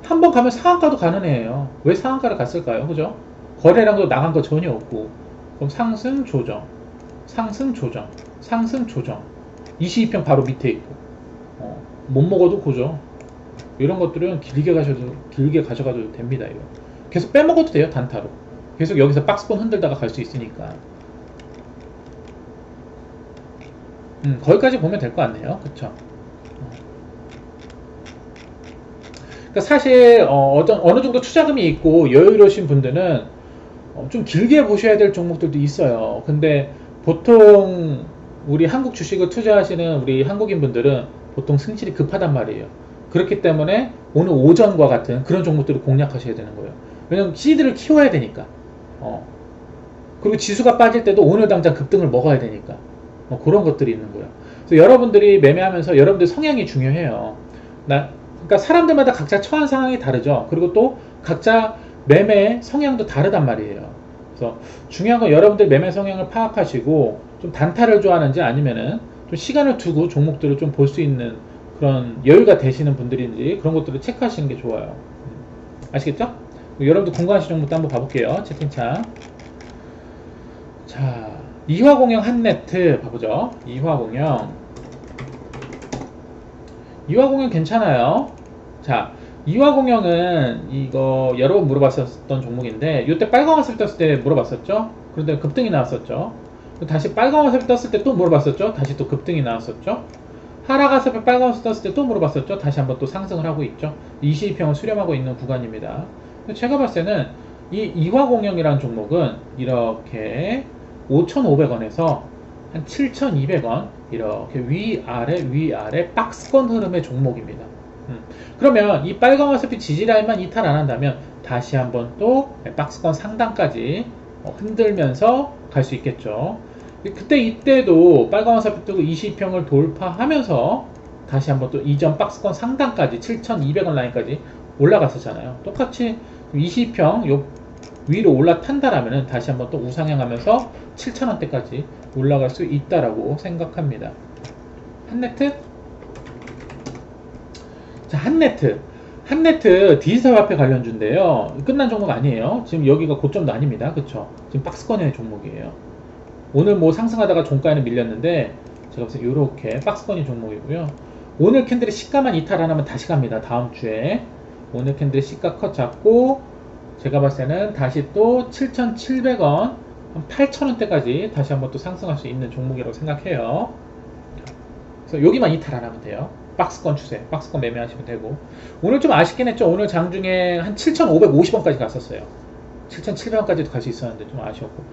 한번 가면 상한가도 가는 애예요. 왜 상한가를 갔을까요? 그죠? 거래량도 나간 거 전혀 없고. 그럼 상승 조정, 상승 조정, 상승 조정. 22평 바로 밑에 있고. 못 먹어도 고죠. 이런 것들은 길게 가져가도 됩니다. 이거. 계속 빼먹어도 돼요, 단타로. 계속 여기서 박스권 흔들다가 갈 수 있으니까. 거기까지 보면 될 것 같네요. 그쵸? 그러니까 사실 어느 정도 투자금이 있고 여유로우신 분들은 좀 길게 보셔야 될 종목들도 있어요. 근데 보통 우리 한국 주식을 투자하시는 우리 한국인 분들은 보통 승질이 급하단 말이에요. 그렇기 때문에 오늘 오전과 같은 그런 종목들을 공략하셔야 되는 거예요. 왜냐면 시드를 키워야 되니까. 그리고 지수가 빠질 때도 오늘 당장 급등을 먹어야 되니까. 그런 것들이 있는 거예요. 그래서 여러분들이 매매하면서 여러분들 성향이 중요해요. 그러니까 사람들마다 각자 처한 상황이 다르죠. 그리고 또 각자 매매 성향도 다르단 말이에요. 그래서 중요한 건 여러분들 매매 성향을 파악하시고 좀 단타를 좋아하는지 아니면은 좀 시간을 두고 종목들을 좀 볼 수 있는 그런 여유가 되시는 분들인지 그런 것들을 체크하시는 게 좋아요. 아시겠죠? 여러분들 궁금하신 종목도 한번 봐볼게요. 채팅창. 자, 이화공영 한네트 봐보죠. 이화공영 괜찮아요. 자, 이화공영은 이거 여러 번 물어봤었던 종목인데 이때 빨간 화살 떴을 때 물어봤었죠. 그런데 급등이 나왔었죠. 다시 빨간 화살 떴을 때 또 물어봤었죠. 다시 또 급등이 나왔었죠. 하락 화살표 빨간 화살 떴을 때 또 물어봤었죠. 다시 한번 또 상승을 하고 있죠. 22평을 수렴하고 있는 구간입니다. 제가 봤을 때는 이 이화공영이라는 종목은 이렇게 5,500원에서 한 7,200원 이렇게 위아래 박스권 흐름의 종목입니다. 그러면 이 빨간 화살표 지지라인만 이탈 안 한다면 다시 한번 또 박스권 상단까지 흔들면서 갈 수 있겠죠. 이때도 빨간 화살표 뜨고 20평을 돌파하면서 다시 한번 또 이전 박스권 상단까지 7,200원 라인까지 올라갔었잖아요. 똑같이 20평 요 위로 올라탄다라면 다시 한번 또 우상향하면서 7,000원대까지 올라갈 수 있다라고 생각합니다. 한네트? 자, 한네트 디지털 화폐 관련주인데요. 끝난 종목 아니에요. 지금 여기가 고점도 아닙니다. 그쵸? 지금 박스권의 종목이에요. 오늘 뭐 상승하다가 종가에는 밀렸는데 제가 봤을 때 이렇게 박스권의 종목이고요. 오늘 캔들의 시가만 이탈 안 하면 다시 갑니다. 다음 주에 오늘 캔들의 시가 컷 잡고 제가 봤을 때는 다시 또 7,700원 8,000원대까지 다시 한번 또 상승할 수 있는 종목이라고 생각해요. 그래서 여기만 이탈 안 하면 돼요. 박스권 추세, 박스권 매매하시면 되고. 오늘 좀 아쉽긴 했죠. 오늘 장중에 한 7,550원까지 갔었어요. 7,700원까지도 갈 수 있었는데 좀 아쉬웠고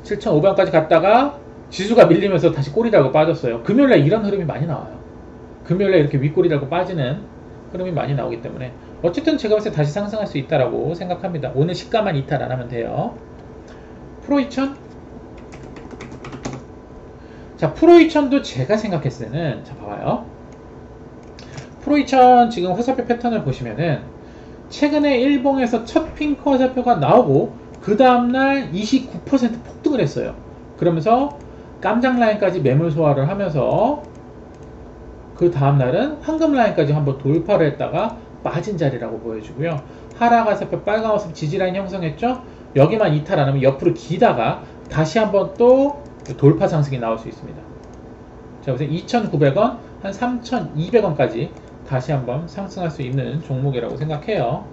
7,500원까지 갔다가 지수가 밀리면서 다시 꼬리 달고 빠졌어요. 금요일날 이런 흐름이 많이 나와요. 금요일날 이렇게 윗꼬리 달고 빠지는 흐름이 많이 나오기 때문에 어쨌든 제가 봤을 때 다시 상승할 수 있다라고 생각합니다. 오늘 시가만 이탈 안 하면 돼요. 프로2000. 자, 프로2000도 제가 생각했을 때는, 자, 봐봐요. 프로2000 지금 화살표 패턴을 보시면은 최근에 일봉에서 첫 핑크 화살표가 나오고 그 다음날 29% 폭등을 했어요. 그러면서 깜장 라인까지 매물 소화를 하면서 그 다음날은 황금 라인까지 한번 돌파를 했다가 빠진 자리라고 보여주고요. 하락 화살표 빨간 화살표 지지 라인 형성했죠. 여기만 이탈 안 하면 옆으로 기다가 다시 한번 또 돌파 상승이 나올 수 있습니다. 자, 보세요. 2,900원, 한 3,200원까지 다시 한번 상승할 수 있는 종목이라고 생각해요.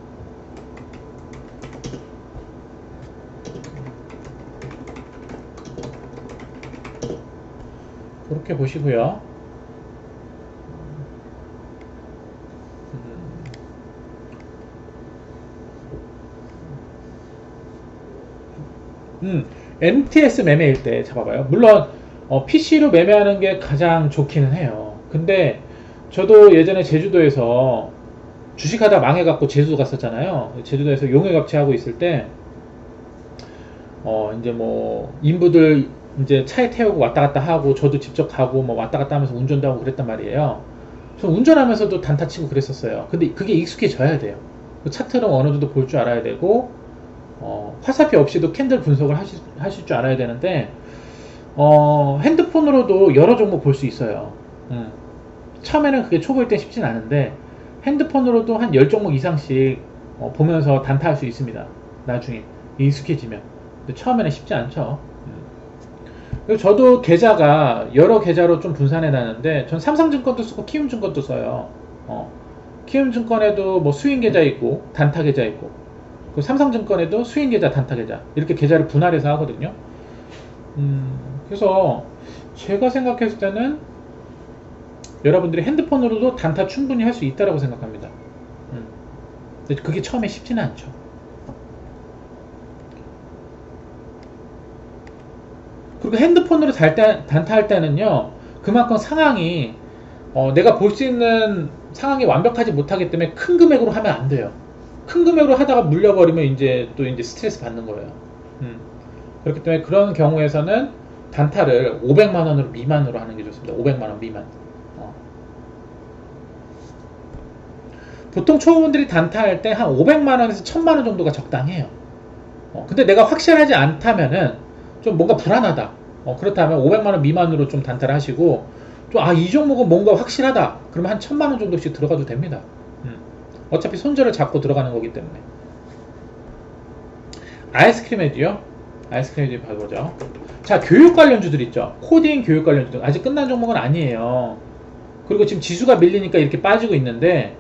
그렇게 보시고요. MTS 매매일 때 잡아봐요. 물론 PC로 매매하는 게 가장 좋기는 해요. 근데 저도 예전에 제주도에서 주식하다 망해갖고 제주도 갔었잖아요. 제주도에서 용해갑치하고 있을 때 이제 뭐 인부들 이제 차에 태우고 왔다 갔다 하고 저도 직접 가고 뭐 왔다 갔다 하면서 운전도 하고 그랬단 말이에요. 저 운전하면서도 단타 치고 그랬었어요. 근데 그게 익숙해져야 돼요. 차트는 어느 정도 볼 줄 알아야 되고 화살표 없이도 캔들 분석을 하실 줄 알아야 되는데 핸드폰으로도 여러 종목 볼 수 있어요. 처음에는 그게 초보일 때 쉽진 않은데 핸드폰으로도 한 10종목 이상씩 보면서 단타할 수 있습니다. 나중에 익숙해지면. 근데 처음에는 쉽지 않죠. 그리고 저도 계좌가 여러 계좌로 좀 분산해 놨는데 전 삼성증권도 쓰고 키움증권도 써요. 키움증권에도 뭐 수인 계좌 있고 단타 계좌 있고 그 삼성증권에도 수인 계좌 단타 계좌 이렇게 계좌를 분할해서 하거든요. 그래서 제가 생각했을 때는 여러분들이 핸드폰으로도 단타 충분히 할 수 있다고 생각합니다. 근데 그게 처음에 쉽지는 않죠. 그리고 핸드폰으로 단타할 때는요, 그만큼 상황이 내가 볼 수 있는 상황이 완벽하지 못하기 때문에 큰 금액으로 하면 안 돼요. 큰 금액으로 하다가 물려버리면 이제 스트레스 받는 거예요. 그렇기 때문에 그런 경우에서는 단타를 500만원으로 미만으로 하는 게 좋습니다. 500만원 미만. 보통 초보분들이 단타할 때 한 500만원에서 1000만원 정도가 적당해요. 근데 내가 확실하지 않다면은 좀 뭔가 불안하다. 그렇다면 500만원 미만으로 좀 단타를 하시고, 이 종목은 뭔가 확실하다. 그러면 한 1000만원 정도씩 들어가도 됩니다. 어차피 손절을 잡고 들어가는 거기 때문에. 아이스크림 헤드요? 아이스크림 헤드 봐보죠. 자, 교육 관련주들 있죠. 코딩 교육 관련주들. 아직 끝난 종목은 아니에요. 그리고 지금 지수가 밀리니까 이렇게 빠지고 있는데,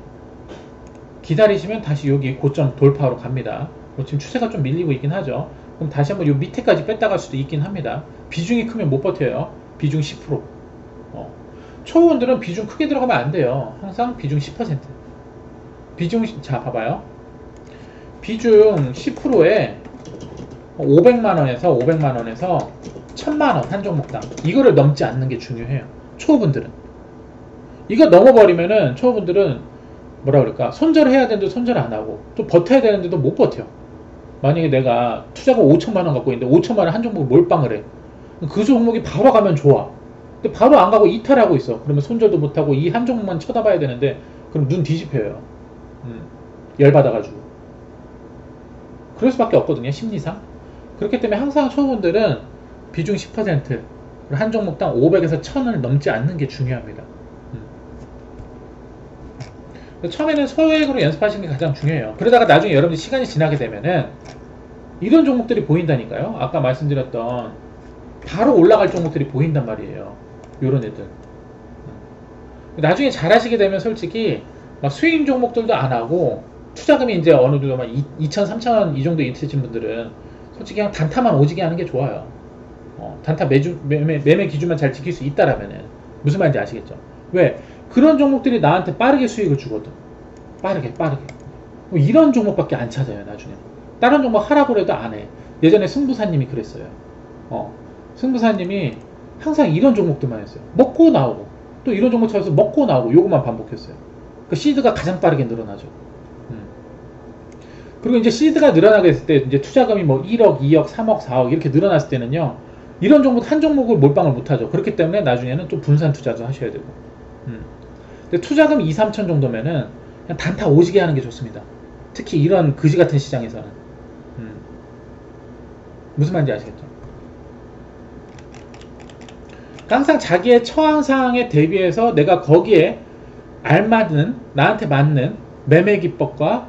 기다리시면 다시 여기 고점 돌파로 갑니다. 지금 추세가 좀 밀리고 있긴 하죠. 그럼 다시 한번 요 밑에까지 뺐다 갈 수도 있긴 합니다. 비중이 크면 못 버텨요. 비중 10%. 초보분들은 비중 크게 들어가면 안 돼요. 항상 비중 10%. 자, 봐봐요. 비중 10%에 500만원에서 1000만원 한 종목당. 이거를 넘지 않는 게 중요해요. 초보분들은. 이거 넘어버리면은 초보분들은 뭐라 그럴까, 손절을 해야 되는데 손절 안 하고 또 버텨야 되는데도 못 버텨. 만약에 내가 투자금 5천만원 갖고 있는데 5천만원 한 종목을 몰빵을 해. 그 종목이 바로 가면 좋아. 근데 바로 안 가고 이탈하고 있어. 그러면 손절도 못하고 이 한 종목만 쳐다봐야 되는데 그럼 눈 뒤집혀요. 열받아가지고. 그럴 수밖에 없거든요, 심리상. 그렇기 때문에 항상 초보분들은 비중 10%, 한 종목당 500에서 1000을 넘지 않는 게 중요합니다. 처음에는 소액으로 연습하시는 게 가장 중요해요. 그러다가 나중에 여러분들 시간이 지나게 되면은 이런 종목들이 보인다니까요. 아까 말씀드렸던 바로 올라갈 종목들이 보인단 말이에요. 요런 애들. 나중에 잘 하시게 되면 솔직히 막 수익 종목들도 안 하고 투자금이 이제 어느 정도 막 2천, 3천 이 정도 있으신 분들은 솔직히 그냥 단타만 오지게 하는 게 좋아요. 단타 매매 기준만 잘 지킬 수 있다라면은. 무슨 말인지 아시겠죠? 왜? 그런 종목들이 나한테 빠르게 수익을 주거든. 빠르게. 이런 종목밖에 안 찾아요, 나중에. 다른 종목 하라고 해도 안 해. 예전에 승부사님이 그랬어요. 승부사님이 항상 이런 종목들만 했어요. 먹고 나오고 또 이런 종목 찾아서 먹고 나오고 요것만 반복했어요. 그 시드가 가장 빠르게 늘어나죠. 그리고 이제 시드가 늘어나게 됐을 때 이제 투자금이 뭐 1억, 2억, 3억, 4억 이렇게 늘어났을 때는요. 이런 종목 한 종목을 몰빵을 못하죠. 그렇기 때문에 나중에는 좀 분산 투자도 하셔야 되고. 근데 투자금 2, 3천 정도면은 그냥 단타 오지게 하는 게 좋습니다. 특히 이런 그지 같은 시장에서는. 무슨 말인지 아시겠죠? 항상 자기의 처한 상황에 대비해서 내가 거기에 알맞는, 나한테 맞는 매매 기법과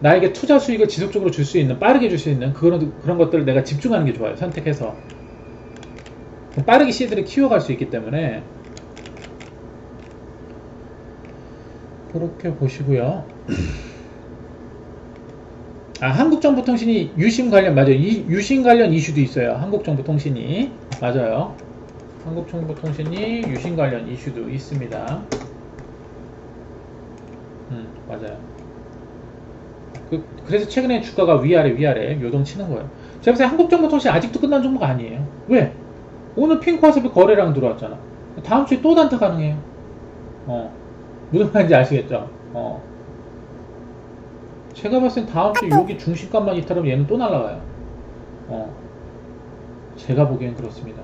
나에게 투자 수익을 지속적으로 줄 수 있는, 빠르게 줄 수 있는 그런 것들을 내가 집중하는 게 좋아요. 선택해서. 빠르게 시드를 키워갈 수 있기 때문에 그렇게 보시고요. 한국정보통신이 유심 관련, 맞아요. 유심 관련 이슈도 있어요. 한국정보통신이. 맞아요. 한국정보통신이 유심 관련 이슈도 있습니다. 맞아요. 그래서 최근에 주가가 위아래 요동치는 거예요. 제가 봤을 때 한국정보통신 아직도 끝난 종목 아니에요. 왜? 오늘 핑크와섭이 거래량 들어왔잖아. 다음 주에 또 단타 가능해요. 무슨 말인지 아시겠죠? 제가 봤을 땐 다음 주에 여기 중심값만 이탈하면 얘는 또 날아가요. 제가 보기엔 그렇습니다.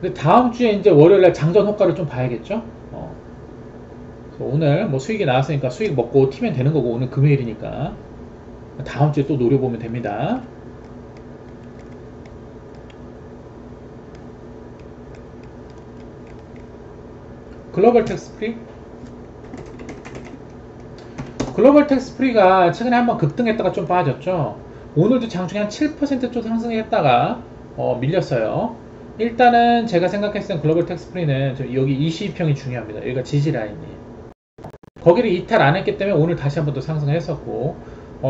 근데 다음 주에 이제 월요일날 장전 효과를 좀 봐야겠죠? 오늘 뭐 수익이 나왔으니까 수익 먹고 튀면 되는 거고, 오늘 금요일이니까 다음 주에 또 노려보면 됩니다. 글로벌 텍스프리? 글로벌 텍스프리가 최근에 한번 급등했다가 좀 빠졌죠. 오늘도 장중에 한 7% 좀 상승했다가 밀렸어요. 일단은 제가 생각했을 땐 글로벌 텍스프리는 여기 22평이 중요합니다. 여기가 지지라인이에요. 거기를 이탈 안 했기 때문에 오늘 다시 한번 또 상승을 했었고,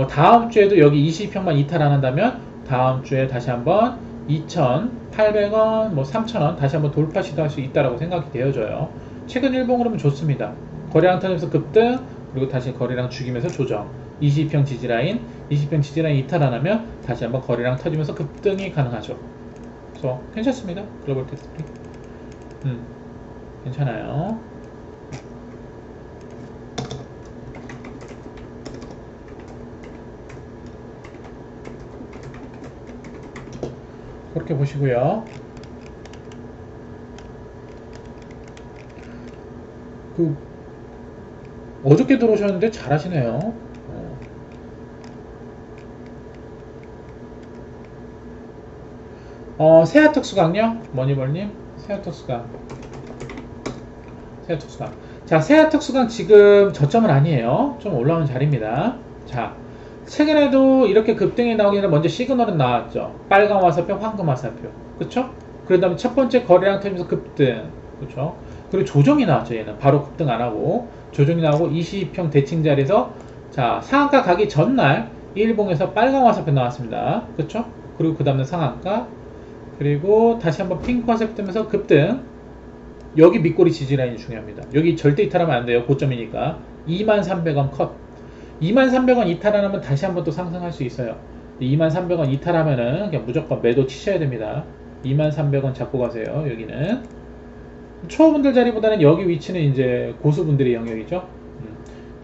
다음 주에도 여기 22평만 이탈 안 한다면 다음 주에 다시 한번 2,800원, 뭐 3,000원 다시 한번 돌파 시도할 수 있다라고 생각이 되어져요. 최근 일봉 흐름은 좋습니다. 거래량 터지면서 급등, 그리고 다시 거래량 죽이면서 조정. 22평 지지라인, 20평 지지라인 이탈 안 하면 다시 한번 거래량 터지면서 급등이 가능하죠. 그래서 괜찮습니다. 글로벌 텍스프리. 괜찮아요. 그렇게 보시고요. 어저께 들어오셨는데 잘하시네요. 세아특수강요? 머니벌님? 세아특수강. 자, 세아특수강 지금 저점은 아니에요. 좀 올라오는 자리입니다. 자, 최근에도 이렇게 급등이 나오기 전에 먼저 시그널은 나왔죠. 빨간 화살표, 황금 화살표. 그쵸? 그 다음에 첫 번째 거래량 터지면서 급등. 그쵸? 그리고 조정이 나왔죠. 얘는 바로 급등 안 하고 조정이 나오고 22평 대칭 자리에서, 자, 상한가 가기 전날 일봉에서 빨간 화살표 나왔습니다. 그쵸? 그리고 그 다음에 상한가, 그리고 다시 한번 핑크 화살표 뜨면서 급등. 여기 밑꼬리 지지라인이 중요합니다. 여기 절대 이탈하면 안 돼요. 고점이니까. 23,000원 컷. 23,000원 이탈 안 하면 다시 한번 또 상승할 수 있어요. 23,000원 이탈하면은 그냥 무조건 매도 치셔야 됩니다. 23,000원 잡고 가세요. 여기는 초보분들 자리보다는 여기 위치는 이제 고수분들의 영역이죠.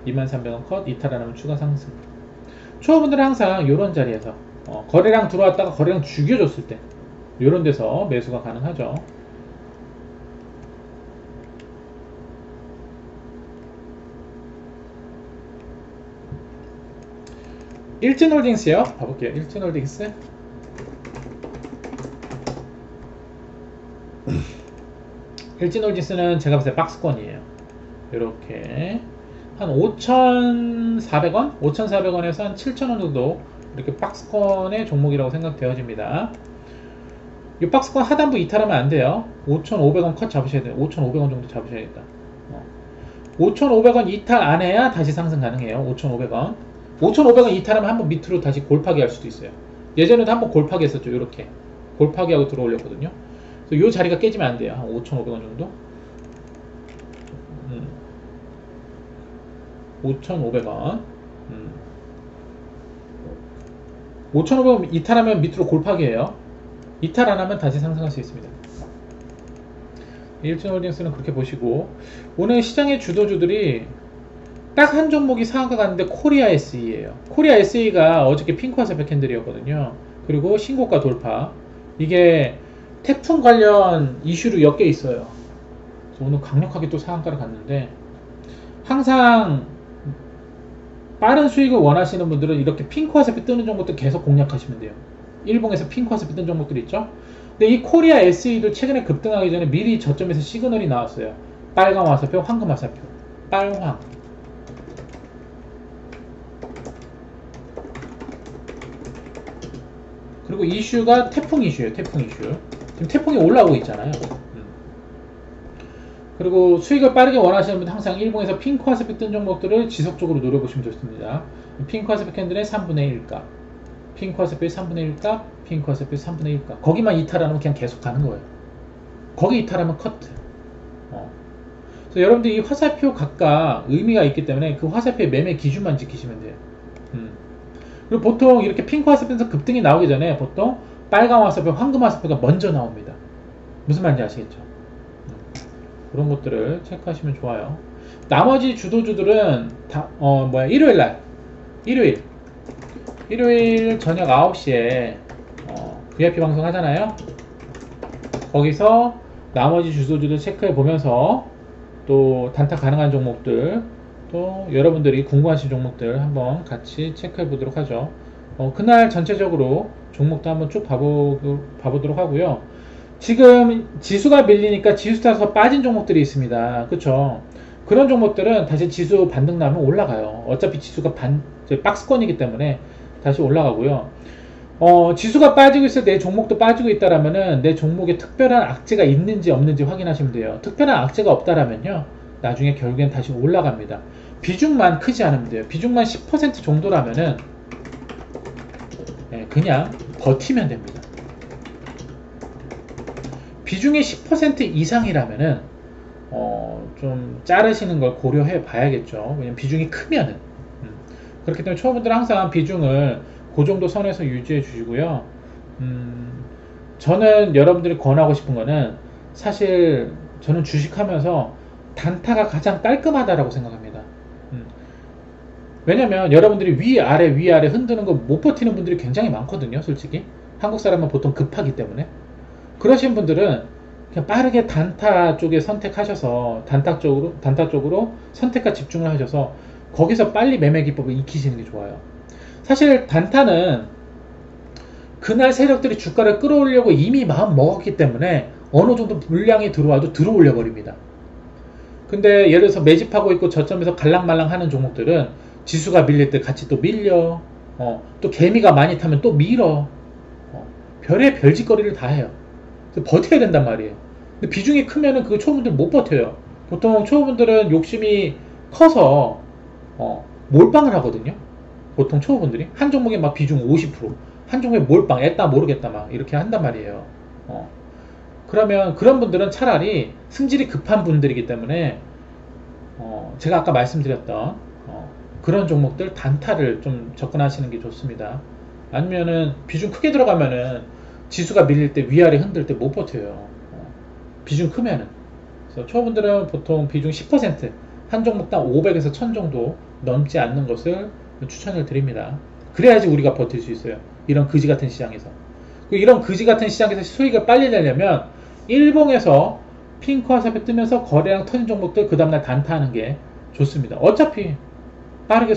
23,000원 컷, 이탈 안 하면 추가 상승. 초보분들은 항상 이런 자리에서 거래량 들어왔다가 거래량 죽여줬을 때 이런 데서 매수가 가능하죠. 일진홀딩스요. 봐볼게요. 일진홀딩스. 일진홀딩스는 제가 봤을 때 박스권이에요. 이렇게 한 5,400원? 5,400원에서 한 7,000원 정도 이렇게 박스권의 종목이라고 생각되어집니다. 이 박스권 하단부 이탈하면 안 돼요. 5,500원 컷 잡으셔야 돼요. 5,500원 정도 잡으셔야겠다. 5,500원 이탈 안 해야 다시 상승 가능해요. 5,500원. 5,500원 이탈하면 한번 밑으로 다시 골파기 할 수도 있어요. 예전에도 한번 골파기 했었죠. 이렇게 골파기하고 들어올렸거든요. 그래서 이 자리가 깨지면 안 돼요. 한 5,500원 정도. 5,500원. 5,500원 이탈하면 밑으로 골파기예요. 이탈 안 하면 다시 상승할 수 있습니다. 일진홀딩스는 그렇게 보시고, 오늘 시장의 주도주들이 딱 한 종목이 상한가 갔는데 코리아 SE예요. 코리아 SE가 어저께 핑크와서 백핸들이었거든요. 그리고 신고가 돌파. 이게 태풍 관련 이슈로 엮여 있어요. 그래서 오늘 강력하게 또 상한가를 갔는데, 항상 빠른 수익을 원하시는 분들은 이렇게 핑크와서 뜨는 종목들 계속 공략하시면 돼요. 일봉에서 핑크와서 뜬 종목들 있죠. 근데 이 코리아 SE도 최근에 급등하기 전에 미리 저점에서 시그널이 나왔어요. 빨간 화살표, 황금 화살표, 빨황. 그리고 이슈가 태풍 이슈예요. 태풍 이슈. 지금 태풍이 올라오고 있잖아요. 그리고 수익을 빠르게 원하시는 분들 항상 일봉에서 핑크 화살표 뜬 종목들을 지속적으로 노려보시면 좋습니다. 핑크 화살표 캔들의 3분의 1값, 핑크 화살표의 3분의 1값, 핑크 화살표의 3분의 1값. 거기만 이탈하면 그냥 계속 가는 거예요. 거기 이탈하면 커트. 그래서 여러분들 이 화살표 각각 의미가 있기 때문에 그 화살표의 매매 기준만 지키시면 돼요. 그리고 보통 이렇게 핑크 화살표에서 급등이 나오기 전에 보통 빨간 화살표, 황금 화살표가 먼저 나옵니다. 무슨 말인지 아시겠죠? 그런 것들을 체크하시면 좋아요. 나머지 주도주들은 다 일요일 저녁 9시에 VIP 방송 하잖아요. 거기서 나머지 주도주들 체크해 보면서 또 단타 가능한 종목들, 또 여러분들이 궁금하신 종목들 한번 같이 체크해 보도록 하죠. 그날 전체적으로 종목도 한번 쭉 봐보도록 하고요. 지금 지수가 밀리니까 지수 타서 빠진 종목들이 있습니다. 그쵸? 그런 종목들은 다시 지수 반등 나면 올라가요. 어차피 지수가 박스권이기 때문에 다시 올라가고요. 지수가 빠지고 있을 때 내 종목도 빠지고 있다라면은 내 종목에 특별한 악재가 있는지 없는지 확인하시면 돼요. 특별한 악재가 없다라면요, 나중에 결국엔 다시 올라갑니다. 비중만 크지 않으면 돼요. 비중만 10% 정도라면은 그냥 버티면 됩니다. 비중이 10% 이상이라면은 좀 자르시는 걸 고려해 봐야겠죠. 왜냐면 비중이 크면은. 그렇기 때문에 초보분들은 항상 비중을 그 정도 선에서 유지해 주시고요. 저는 여러분들이 권하고 싶은 거는, 사실 저는 주식하면서 단타가 가장 깔끔하다라고 생각합니다. 왜냐면 여러분들이 위아래 흔드는 거 못 버티는 분들이 굉장히 많거든요. 솔직히 한국 사람은 보통 급하기 때문에. 그러신 분들은 그냥 빠르게 단타 쪽에 선택하셔서 단타 쪽으로 선택과 집중을 하셔서 거기서 빨리 매매 기법을 익히시는 게 좋아요. 사실 단타는 그날 세력들이 주가를 끌어올리려고 이미 마음 먹었기 때문에 어느 정도 물량이 들어와도 들어올려 버립니다. 근데 예를 들어서 매집하고 있고 저점에서 갈랑말랑 하는 종목들은 지수가 밀릴 때 같이 또 밀려, 또 개미가 많이 타면 또 밀어, 별의 별짓거리를 다 해요. 버텨야 된단 말이에요. 근데 비중이 크면은 그 초보분들 못 버텨요. 보통 초보분들은 욕심이 커서 몰빵을 하거든요. 보통 초보분들이 한 종목에 막 비중 50%, 한 종목에 몰빵, 애따 모르겠다 막 이렇게 한단 말이에요. 그러면 그런 분들은 차라리 승질이 급한 분들이기 때문에 제가 아까 말씀드렸던 그런 종목들 단타를 좀 접근하시는 게 좋습니다. 아니면은 비중 크게 들어가면은 지수가 밀릴 때 위아래 흔들 때 못 버텨요. 비중 크면은. 그래서 초보분들은 보통 비중 10%, 한 종목당 500에서 1000 정도 넘지 않는 것을 추천을 드립니다. 그래야지 우리가 버틸 수 있어요. 이런 그지 같은 시장에서. 이런 그지 같은 시장에서 수익을 빨리 내려면 일봉에서 핑크 화살표 뜨면서 거래량 터진 종목들 그 다음날 단타하는 게 좋습니다. 어차피 빠르게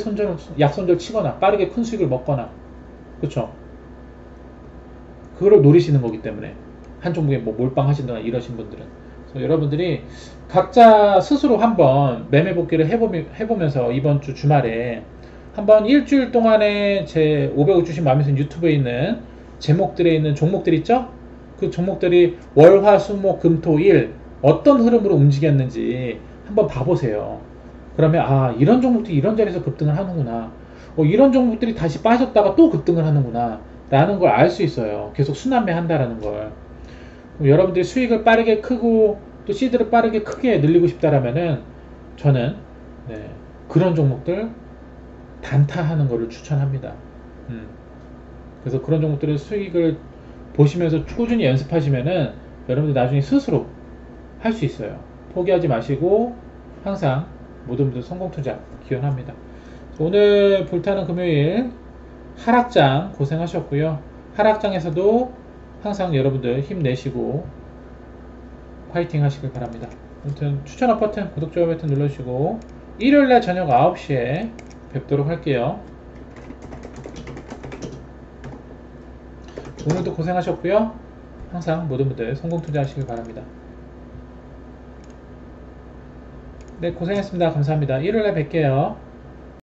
약손절 치거나 빠르게 큰 수익을 먹거나, 그쵸? 그걸 노리시는 거기 때문에 한 종목에 뭐 몰빵 하신다거나 이러신 분들은. 그래서 여러분들이 각자 스스로 한번 매매 복귀를 해보면서 이번 주 주말에 한번 일주일 동안에 제 500억 주식 마음에서 유튜브에 있는 제목들에 있는 종목들 있죠? 그 종목들이 월, 화, 수, 목, 금, 토, 일 어떤 흐름으로 움직였는지 한번 봐보세요. 그러면 이런 종목들이 이런 자리에서 급등을 하는구나, 이런 종목들이 다시 빠졌다가 또 급등을 하는구나 라는 걸 알 수 있어요. 계속 순환매 한다라는 걸. 여러분들이 수익을 빠르게 크고 또 시드를 빠르게 크게 늘리고 싶다라면은 저는 그런 종목들 단타하는 거를 추천합니다. 그래서 그런 종목들의 수익을 보시면서 꾸준히 연습하시면은 여러분들 나중에 스스로 할 수 있어요. 포기하지 마시고 항상 모든 분들 성공 투자 기원합니다. 오늘 불타는 금요일 하락장 고생하셨고요. 하락장에서도 항상 여러분들 힘내시고 파이팅 하시길 바랍니다. 아무튼 추천업 버튼, 구독, 좋아요 버튼 눌러주시고 일요일날 저녁 9시에 뵙도록 할게요. 오늘도 고생하셨고요. 항상 모든 분들 성공 투자하시길 바랍니다. 네, 고생했습니다. 감사합니다. 일요일에 뵐게요.